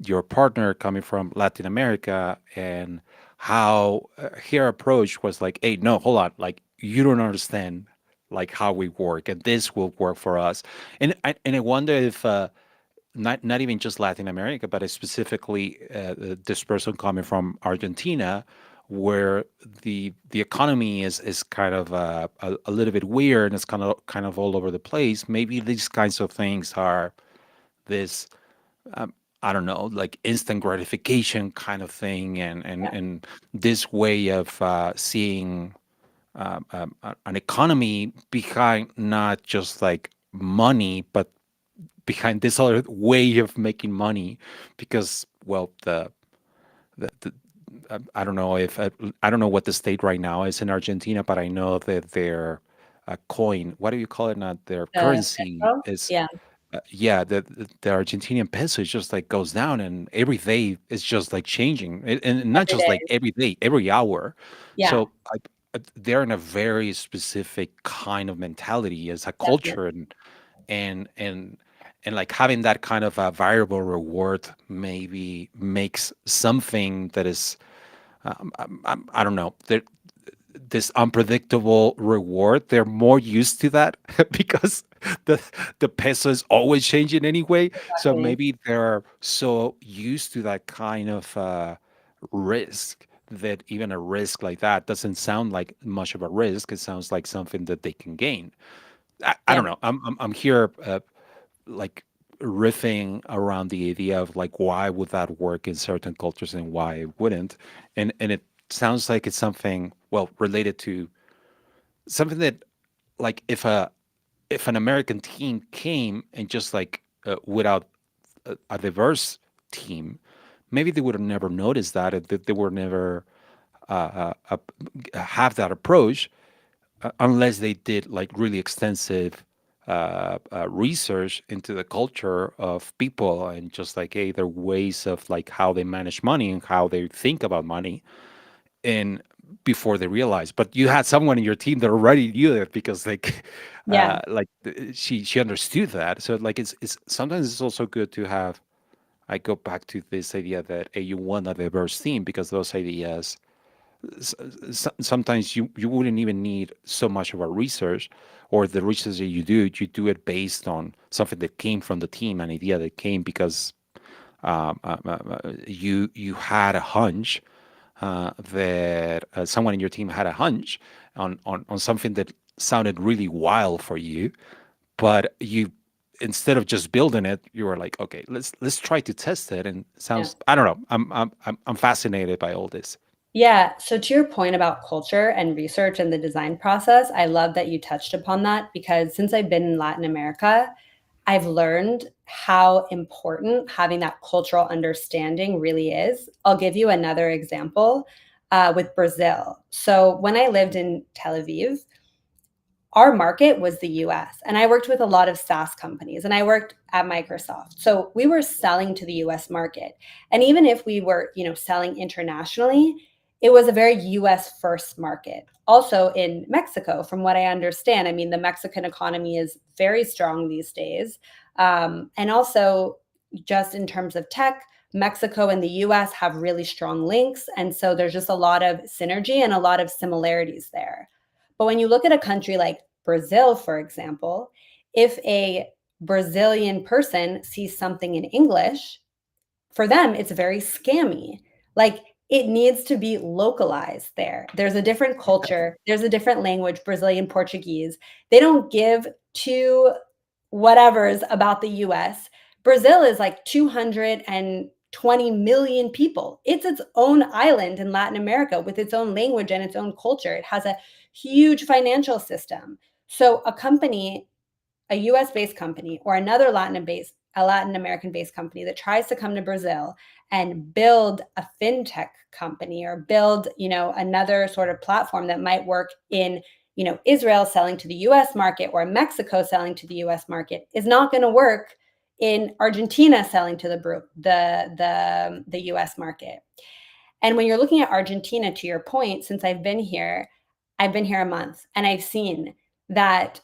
Speaker 2: your partner coming from Latin America, and how her approach was like, hey, no, hold on, like you don't understand like how we work, and this will work for us. And I wonder if not even just Latin America, but specifically this person coming from Argentina, where the economy is kind of a little bit weird and it's kind of all over the place. Maybe these kinds of things are this I don't know, like instant gratification kind of thing, and this way of seeing an economy behind not just like money, but behind this other way of making money, because well, the I don't know if I don't know what the state right now is in Argentina, but I know that their coin, what do you call it? Not their
Speaker 3: The
Speaker 2: currency
Speaker 3: peso?
Speaker 2: is,
Speaker 3: Yeah,
Speaker 2: yeah, the Argentinian peso is just like goes down, and every day it's just like changing, and not
Speaker 3: every
Speaker 2: just like
Speaker 3: day.
Speaker 2: every day, every hour.
Speaker 3: Yeah,
Speaker 2: So they're in a very specific kind of mentality as a
Speaker 3: definitely.
Speaker 2: culture, and and and like having that kind of a variable reward maybe makes something that is I don't know. This unpredictable reward, they're more used to that because the the peso is always changing anyway. So
Speaker 3: Exactly.
Speaker 2: maybe they're so used to that kind of risk that even a risk like that doesn't sound like much of a risk. It sounds like something that they can gain. I
Speaker 3: Yeah,
Speaker 2: don't know. I'm here like riffing around the idea of like why would that work in certain cultures and why it wouldn't, and it sounds like it's something well related to something that like if an American team came and just like without a diverse team, maybe they would have never noticed that, that they were never have that approach unless they did like really extensive research into the culture of people and just like hey their ways of like how they manage money and how they think about money and before they realize. But you had someone in your team that already knew it because
Speaker 3: yeah,
Speaker 2: she understood that. So like it's sometimes it's also good to have. I go back to this idea that hey, you want a diverse team because those ideas sometimes you wouldn't even need so much of a research or the research that you do it based on something that came from the team, an idea that came because you had a hunch that someone in your team had a hunch on something that sounded really wild for you, but you instead of just building it, you were like, okay, let's try to test it. And it
Speaker 3: yeah.
Speaker 2: sounds I don't know. I'm fascinated by all this.
Speaker 3: Yeah. So to your point about culture and research and the design process, I love that you touched upon that because since I've been in Latin America, I've learned how important having that cultural understanding really is. I'll give you another example with Brazil. So when I lived in Tel Aviv, our market was the US. And I worked with a lot of SaaS companies and I worked at Microsoft. So we were selling to the US market. And even if we were, selling internationally, it was a very US first market. Also in Mexico, from what I understand, I mean, the Mexican economy is very strong these days. And also, just in terms of tech, Mexico and the US have really strong links. And so there's just a lot of synergy and a lot of similarities there. But when you look at a country like Brazil, for example, if a Brazilian person sees something in English, for them, it's very scammy. Like it needs to be localized there. There's a different culture, there's a different language, Brazilian Portuguese. They don't give two whatevers about the US. Brazil is like 220 million people. It's its own island in Latin America with its own language and its own culture. It has a huge financial system. So a US based company or another Latin American based company that tries to come to Brazil and build a fintech company or build, another sort of platform that might work in, Israel selling to the US market or Mexico selling to the US market is not going to work in Argentina selling to the US market. And when you're looking at Argentina, to your point, since I've been here a month and I've seen that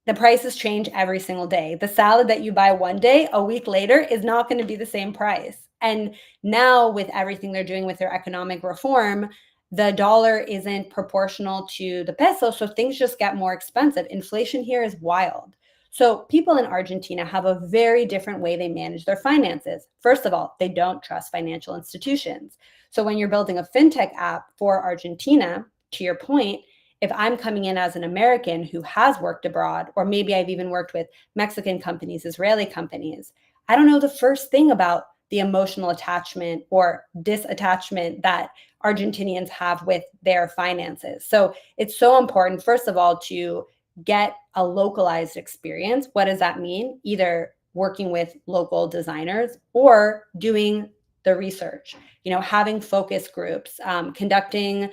Speaker 3: the prices change every single day. The salad that you buy one day, a week later, is not going to be the same price. And now, with everything they're doing with their economic reform, the dollar isn't proportional to the peso. So things just get more expensive. Inflation here is wild. So people in Argentina have a very different way they manage their finances. First of all, they don't trust financial institutions. So when you're building a fintech app for Argentina, to your point, if I'm coming in as an American who has worked abroad, or maybe I've even worked with Mexican companies, Israeli companies, I don't know the first thing about the emotional attachment or disattachment that Argentinians have with their finances. So it's so important, first of all, to get a localized experience. What does that mean? Either working with local designers or doing the research, having focus groups, conducting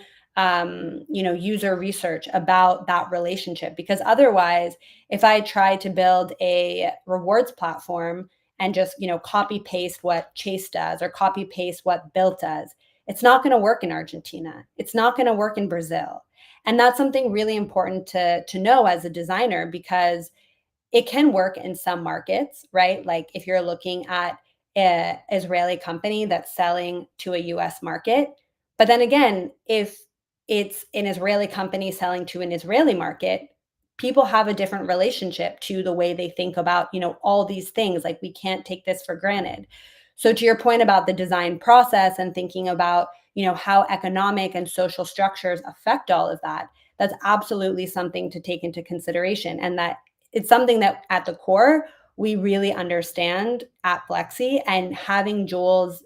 Speaker 3: user research about that relationship. Because otherwise, if I try to build a rewards platform and just, copy paste what Chase does or copy paste what Built does, it's not going to work in Argentina. It's not going to work in Brazil. And that's something really important to know as a designer, because it can work in some markets, right? Like if you're looking at an Israeli company that's selling to a US market. But then again, if it's an Israeli company selling to an Israeli market, people have a different relationship to the way they think about, all these things. Like we can't take this for granted. So to your point about the design process and thinking about, how economic and social structures affect all of that, that's absolutely something to take into consideration. And that it's something that at the core, we really understand at Flexxi, and having Jules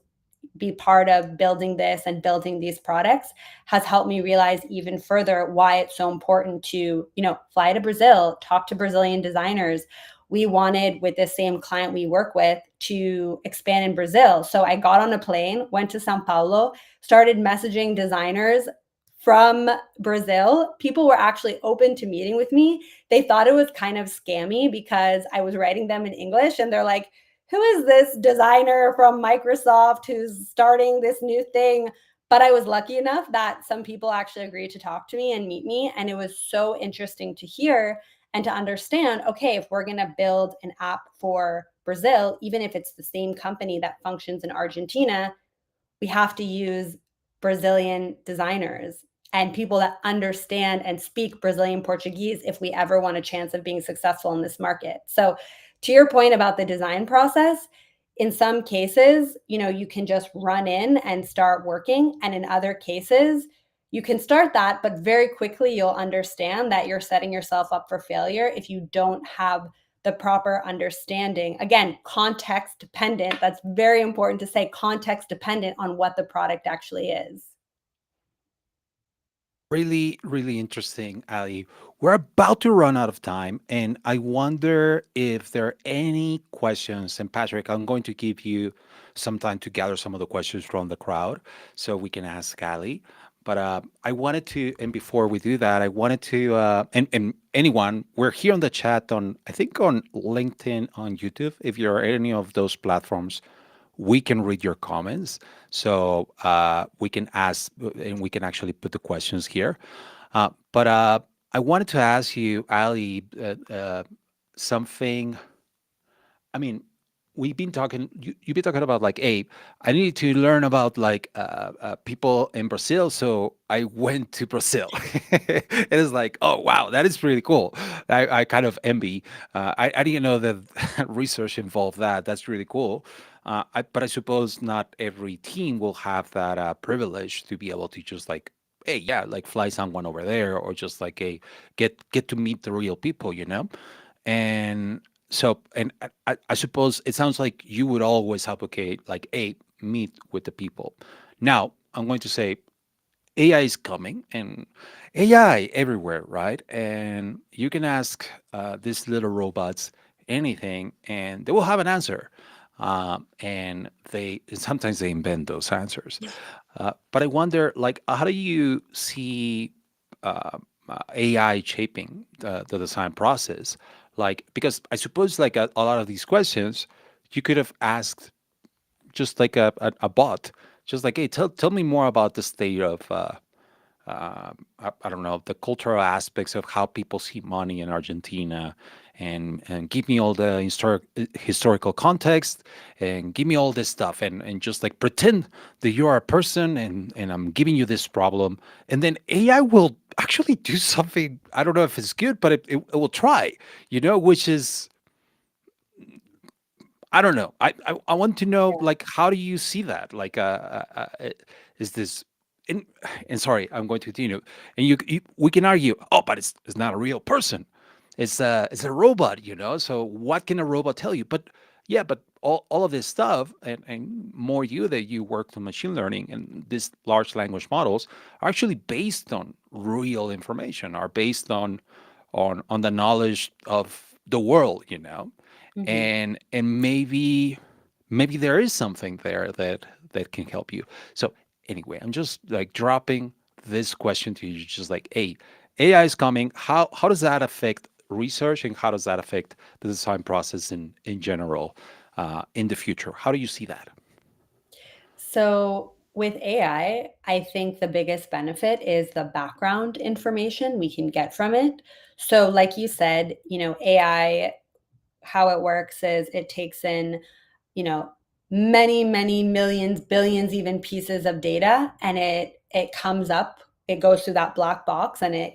Speaker 3: be part of building this and building these products has helped me realize even further why it's so important to, fly to Brazil, talk to Brazilian designers. We wanted, with the same client we work with, to expand in Brazil. So I got on a plane, went to Sao Paulo, started messaging designers from Brazil. People were actually open to meeting with me. They thought it was kind of scammy because I was writing them in English, and they're like, who is this designer from Microsoft who's starting this new thing? But I was lucky enough that some people actually agreed to talk to me and meet me. And it was so interesting to hear and to understand, okay, if we're going to build an app for Brazil, even if it's the same company that functions in Argentina, we have to use Brazilian designers and people that understand and speak Brazilian Portuguese if we ever want a chance of being successful in this market. So to your point about the design process, in some cases, you can just run in and start working. And in other cases, you can start that, but very quickly you'll understand that you're setting yourself up for failure if you don't have the proper understanding. Again, context dependent. That's very important to say, context dependent on what the product actually is.
Speaker 2: Really, really interesting, Ali. We're about to run out of time, and I wonder if there are any questions. And Patrick, I'm going to give you some time to gather some of the questions from the crowd so we can ask Ali. But I wanted to, and before we do that, I wanted to, and anyone, we're here on the chat on, I think on LinkedIn, on YouTube. If you're any of those platforms, we can read your comments. So we can ask and we can actually put the questions here. But I wanted to ask you, Ali, something. I mean, we've been talking, you've been talking about like, hey, I need to learn about like people in Brazil. So I went to Brazil. It is like, oh, wow, that is really cool. I kind of envy. I didn't know that research involved that. That's really cool. But I suppose not every team will have that privilege to be able to just like, hey, yeah, like fly someone over there, or just like a get to meet the real people, you know? And so, and I suppose it sounds like you would always advocate like, hey, meet with the people. Now, I'm going to say AI is coming, and AI everywhere, right? And you can ask these little robots anything, and they will have an answer. And they sometimes they invent those answers. But I wonder, like, how do you see AI shaping the design process? Like, because I suppose like a lot of these questions, you could have asked just like a bot, just like, hey, tell me more about the state of I don't know, the cultural aspects of how people see money in Argentina, and give me all the historical context, and give me all this stuff, and just like pretend that you are a person, and I'm giving you this problem, and then AI will actually do something. I don't know if it's good, but it will try, which is, I don't know. I want to know, like, how do you see that? Like, is this, and, and sorry, I'm going to continue. And we can argue, oh, but it's not a real person. It's a robot, So what can a robot tell you? But yeah, but all of this stuff, and more you that you worked on machine learning, and these large language models are actually based on real information, are based on the knowledge of the world.
Speaker 3: Mhm.
Speaker 2: And maybe there is something there that can help you. So anyway, I'm just like dropping this question to you, just like, hey, AI is coming. How does that affect research, and how does that affect the design process in general in the future? How do you see that?
Speaker 3: So with AI, I think the biggest benefit is the background information we can get from it. So, like you said, AI, how it works is it takes in, you know, many, many millions, billions, even pieces of data, and it comes up, it goes through that black box, and it,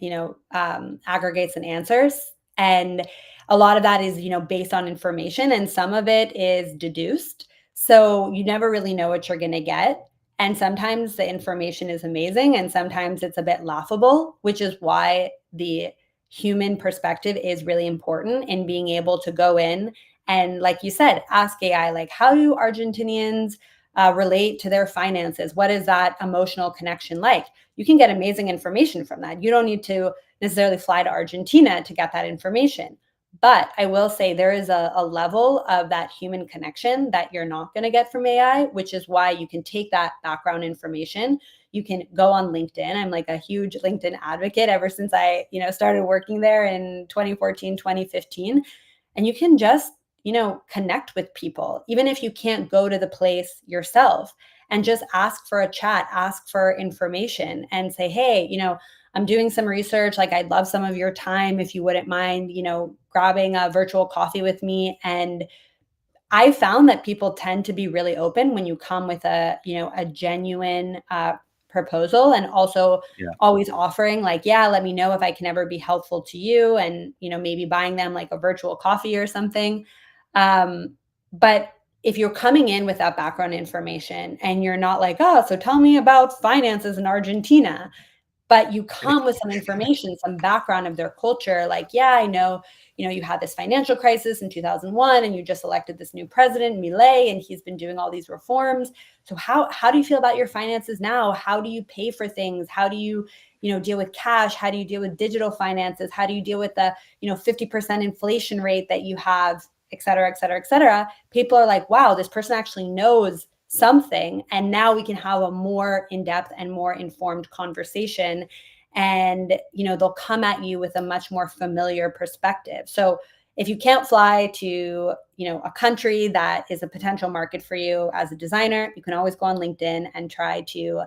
Speaker 3: aggregates and answers. And a lot of that is, based on information, and some of it is deduced. So you never really know what you're going to get. And sometimes the information is amazing, and sometimes it's a bit laughable, which is why the human perspective is really important in being able to go in and, like you said, ask AI, like, how do Argentinians relate to their finances? What is that emotional connection like? You can get amazing information from that. You don't need to necessarily fly to Argentina to get that information. But I will say there is a level of that human connection that you're not going to get from AI, which is why you can take that background information. You can go on LinkedIn. I'm like a huge LinkedIn advocate ever since I, started working there in 2014, 2015. And you can just, connect with people, even if you can't go to the place yourself, and just ask for a chat, ask for information and say, hey, I'm doing some research. Like, I'd love some of your time if you wouldn't mind, grabbing a virtual coffee with me. And I found that people tend to be really open when you come with a genuine proposal, and also
Speaker 2: Yeah.
Speaker 3: always offering, like, yeah, let me know if I can ever be helpful to you, and, maybe buying them like a virtual coffee or something. But if you're coming in with that background information and you're not like, oh, so tell me about finances in Argentina, but you come with some information, some background of their culture, like, yeah, I know, you had this financial crisis in 2001, and you just elected this new president, Milei, and he's been doing all these reforms. So how do you feel about your finances now? How do you pay for things? How do you, deal with cash? How do you deal with digital finances? How do you deal with the, 50% inflation rate that you have, et cetera, et cetera, et cetera? People are like, wow, this person actually knows something, and now we can have a more in-depth and more informed conversation, and they'll come at you with a much more familiar perspective. So if you can't fly to a country that is a potential market for you as a designer, you can always go on LinkedIn and try to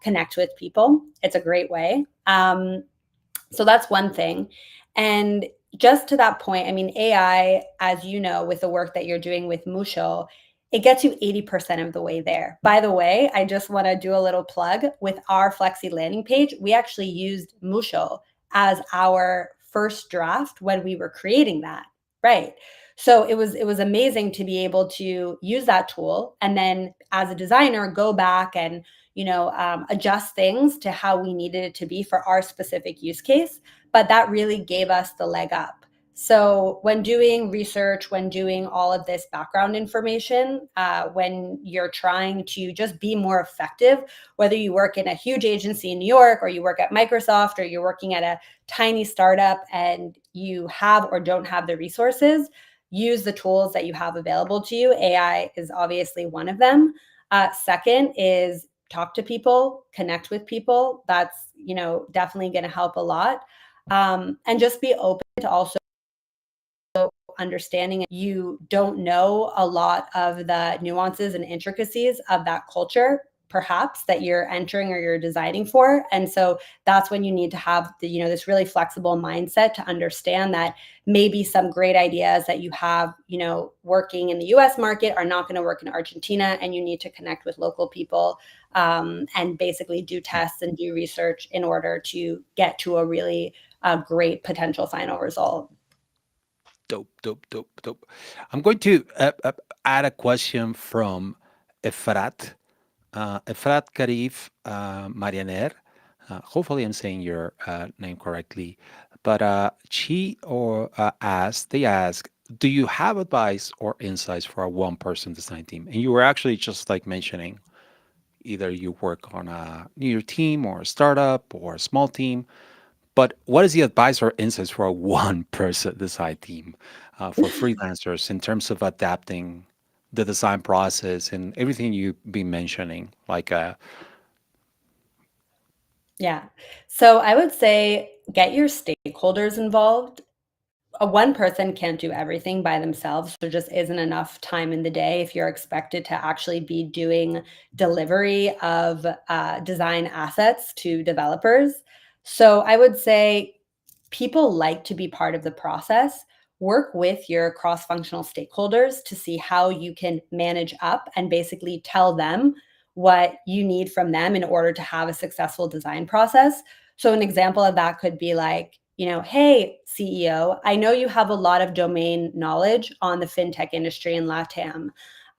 Speaker 3: connect with people. It's a great way. So that's one thing. And just to that point, I mean, AI, as you know, with the work that you're doing with Musho, it gets you 80% of the way there. By the way, I just want to do a little plug with our Flexxi landing page. We actually used Musho as our first draft when we were creating that. Right. So it was amazing to be able to use that tool, and then as a designer go back and adjust things to how we needed it to be for our specific use case. But that really gave us the leg up. So when doing research, when doing all of this background information, when you're trying to just be more effective, whether you work in a huge agency in New York, or you work at Microsoft, or you're working at a tiny startup and you have or don't have the resources, use the tools that you have available to you. AI is obviously one of them. Second is talk to people, connect with people. That's, definitely going to help a lot. And just be open to also understanding you don't know a lot of the nuances and intricacies of that culture, perhaps, that you're entering or you're designing for. And so that's when you need to have this really flexible mindset to understand that maybe some great ideas that you have, working in the US market are not going to work in Argentina, and you need to connect with local people, and basically do tests and do research in order to get to a really great potential final result.
Speaker 2: Dope, dope, dope, dope. I'm going to add a question from Efrat. Efrat Karif Marianer. Hopefully, I'm saying your name correctly. But they ask, do you have advice or insights for a one-person design team? And you were actually just like mentioning either you work on a new team or a startup or a small team. But what is the advice or insights for a one-person design team for freelancers in terms of adapting the design process and everything you've been mentioning.
Speaker 3: Yeah. So I would say get your stakeholders involved. One person can't do everything by themselves. There just isn't enough time in the day if you're expected to actually be doing delivery of design assets to developers. So I would say people like to be part of the process. Work with your cross functional stakeholders to see how you can manage up and basically tell them what you need from them in order to have a successful design process. So, an example of that could be like, hey, CEO, I know you have a lot of domain knowledge on the fintech industry in LATAM.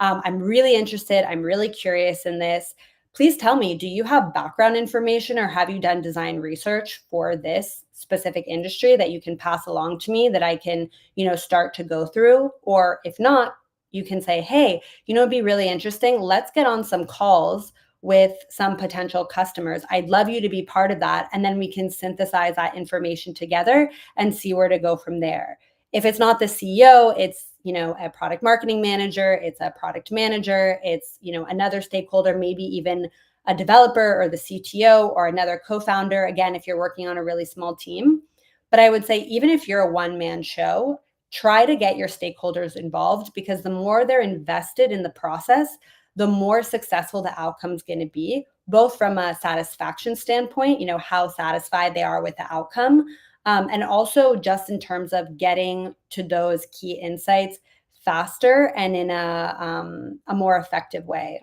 Speaker 3: I'm really interested. I'm really curious in this. Please tell me, do you have background information or have you done design research for this specific industry that you can pass along to me that I can, start to go through? Or if not, you can say, hey, it'd be really interesting. Let's get on some calls with some potential customers. I'd love you to be part of that. And then we can synthesize that information together and see where to go from there. If it's not the CEO, it's a product marketing manager, it's a product manager, it's another stakeholder, maybe even a developer or the CTO or another co-founder, again, if you're working on a really small team. But I would say even if you're a one-man show, try to get your stakeholders involved, because the more they're invested in the process, the more successful the outcome's going to be, both from a satisfaction standpoint, how satisfied they are with the outcome, and also just in terms of getting to those key insights faster and in a more effective way.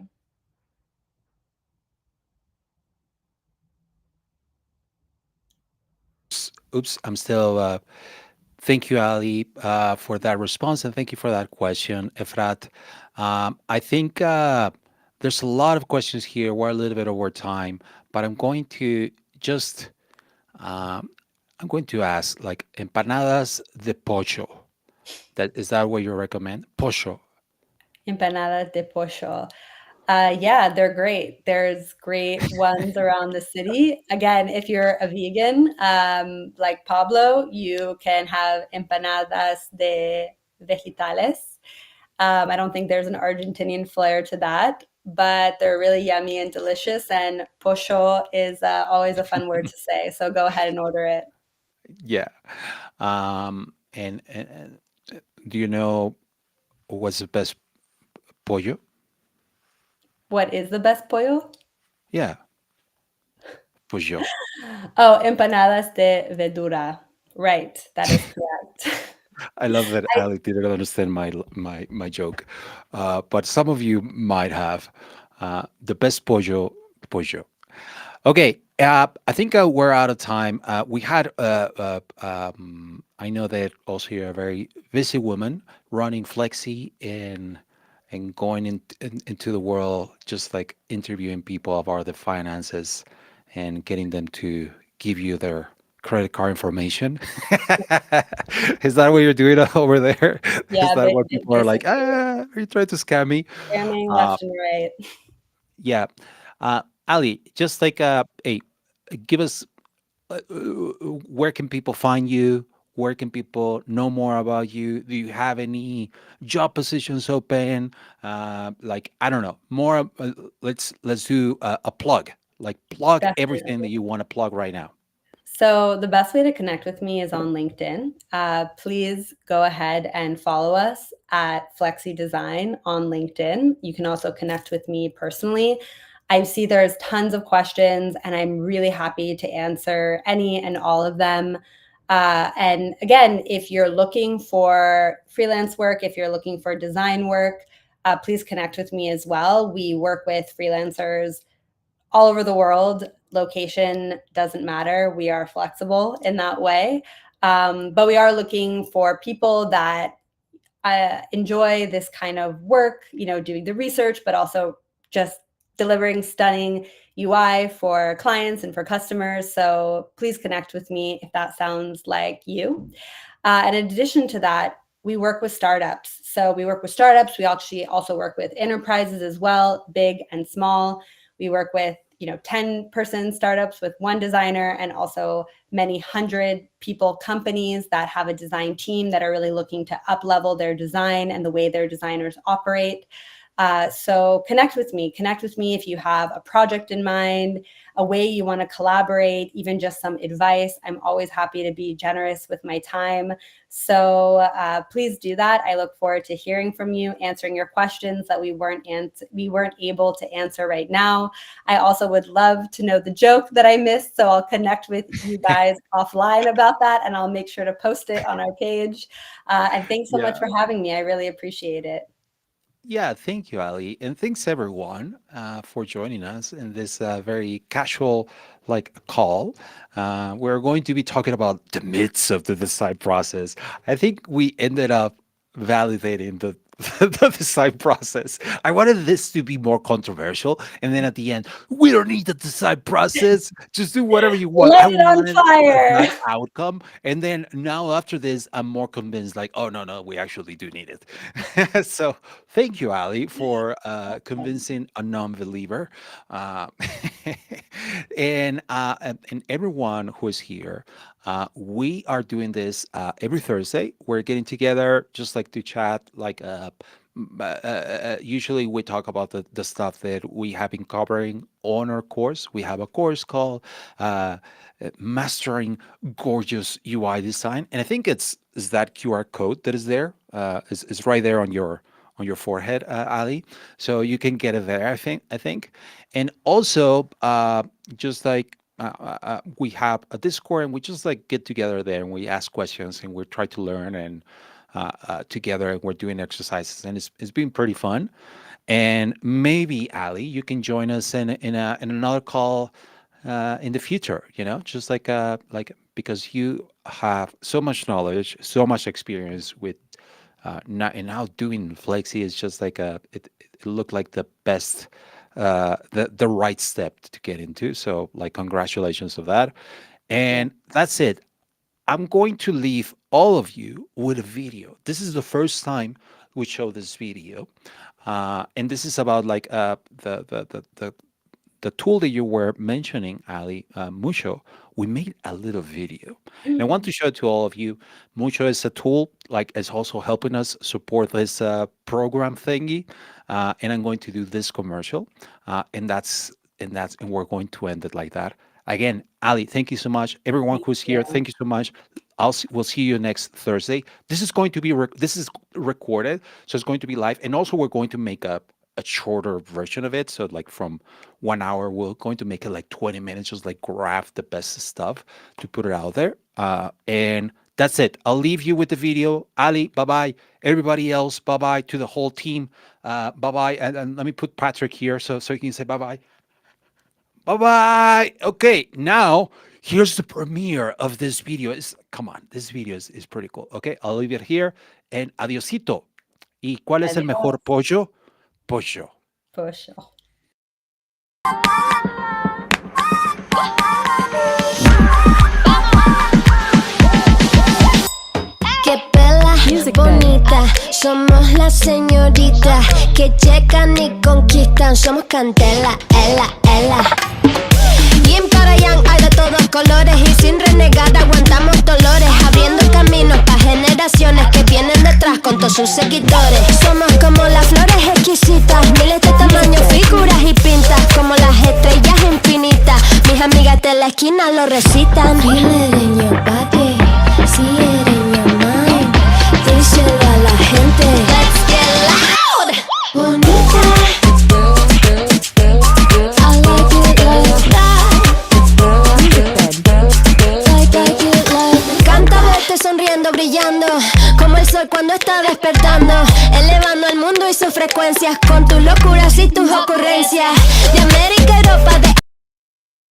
Speaker 2: Oops, I'm still. Thank you, Ali, for that response, and thank you for that question, Efrat. I think there's a lot of questions here. We're a little bit over time, but just um, I'm going to ask, like, empanadas de pollo. That what you recommend? Pollo.
Speaker 3: Empanadas de pollo. Yeah, they're great. There's great ones around the city. Again, if you're a vegan, like Pablo, you can have empanadas de vegetales. I don't think there's an Argentinian flair to that, but they're really yummy and delicious. And pollo is always a fun word to say. So go ahead and order it.
Speaker 2: Yeah. And do you know what's the best pollo?
Speaker 3: What is the best pollo?
Speaker 2: Yeah, pollo.
Speaker 3: Oh, empanadas de verdura. Right. That is correct.
Speaker 2: I love that Ali didn't understand my joke, but some of you might have. The best pollo. Okay, I think we're out of time. We had I know that also you're a very busy woman running Flexi and going into the world, just like interviewing people about the finances and getting them to give you their credit card information. Is that what you're doing over there? Is
Speaker 3: Yeah,
Speaker 2: that what people are like?
Speaker 3: basically
Speaker 2: Ah, are you trying to scam me?
Speaker 3: scamming
Speaker 2: Uh,
Speaker 3: left and right.
Speaker 2: yeah, Ali, just like hey, give us where can people find you? Where can people know more about you? Do you have any job positions open? Like I don't know, more. Let's do a plug. Like plug everything that
Speaker 3: Definitely.
Speaker 2: you want to plug right now.
Speaker 3: So the best way to connect with me is on LinkedIn. Please go ahead and follow us at Flexxi Design on LinkedIn. You can also connect with me personally. I see there's tons of questions, and I'm really happy to answer any and all of them. And again, if you're looking for freelance work, if you're looking for design work, please connect with me as well. We work with freelancers all over the world. Location doesn't matter. We are flexible in that way. But we are looking for people that enjoy this kind of work, doing the research, but also just delivering stunning UI for clients and for customers. So please connect with me if that sounds like you. And in addition to that, we work with startups. So we work with startups. We actually also work with enterprises as well, big and small. We work with 10-person startups with one designer, and also many 100-people companies that have a design team that are really looking to up-level their design and the way their designers operate. So connect with me if you have a project in mind, a way you want to collaborate, even just some advice. I'm always happy to be generous with my time. So please do that. I look forward to hearing from you, answering your questions that we weren't able to answer right now. I also would love to know the joke that I missed, so I'll connect with you guys offline about that, and I'll make sure to post it on our page. And thanks so much for having me. I really appreciate it.
Speaker 2: Yeah, thank you, Ali, and thanks everyone for joining us in this very casual call. We're going to be talking about the myths of the design process. I think we ended up validating the the design process. I wanted this to be more controversial, and then at the end, we don't need the design process. Just do whatever you want.
Speaker 3: Light it on
Speaker 2: wanted
Speaker 3: fire.
Speaker 2: a nice outcome, and then now after this, I'm more convinced. Like, oh no, we actually do need it. So thank you, Ali, for convincing a non-believer, uh, and everyone who is here. We are doing this every Thursday. We're getting together just like to chat. Usually we talk about the stuff that we have been covering on our course. We have a course called Mastering Gorgeous UI Design, and I think it's that QR code that is there. Is right there on your forehead, Ali. So you can get it there. I think, and also just like we have a Discord, and we just like get together there and we ask questions and we try to learn and together, and we're doing exercises, and it's been pretty fun. And maybe Ali, you can join us in another call in the future. Just like because you have so much knowledge, so much experience with now doing Flexxi is just like it looked like the best the right step to get into. So like congratulations of that. And that's it. I'm going to leave all of you with a video. This is the first time we show this video. And this is about like the tool that you were mentioning, Ali, Mucho. We made a little video. And I want to show it to all of you. Mucho is a tool, like it's also helping us support this program thingy. And I'm going to do this commercial. And we're going to end it like that. Again, Ali, thank you so much. Everyone who's here, thank you so much. We'll see you next Thursday. This is going to be this is recorded, so it's going to be live. And also, we're going to make a shorter version of it. So like from 1 hour, we're going to make it like 20 minutes, just like grab the best stuff to put it out there. And that's it. I'll leave you with the video. Ali, bye-bye. Everybody else, bye-bye. To the whole team, bye-bye. And let me put Patrick here so he can say bye-bye. Bye-bye. Okay, now here's the premiere of this video. Come on, this video is pretty cool. Okay, I'll leave it here. And adiosito. ¿Y cuál es el mejor pollo? Pollo.
Speaker 3: Pollo.
Speaker 4: Qué pela bonita, somos las señoritas que llegan y conquistan, somos candela, ela. Yin para yang hay de todos colores y sin renegar aguantamos dolores, abriendo caminos para generaciones que vienen detrás con todos sus seguidores. Somos como las flores exquisitas, miles de tamaños, figuras y pintas, como las estrellas infinitas. Mis amigas de la esquina lo recitan. Feeling in your body, see it in your mind. Díselo a la gente. Let's get loud. Bonita. I like it like that. Like it like. Canta verte sonriendo, brillando, como el sol cuando está despertando, elevando al mundo y sus frecuencias con tus locuras y tus ocurrencias. De América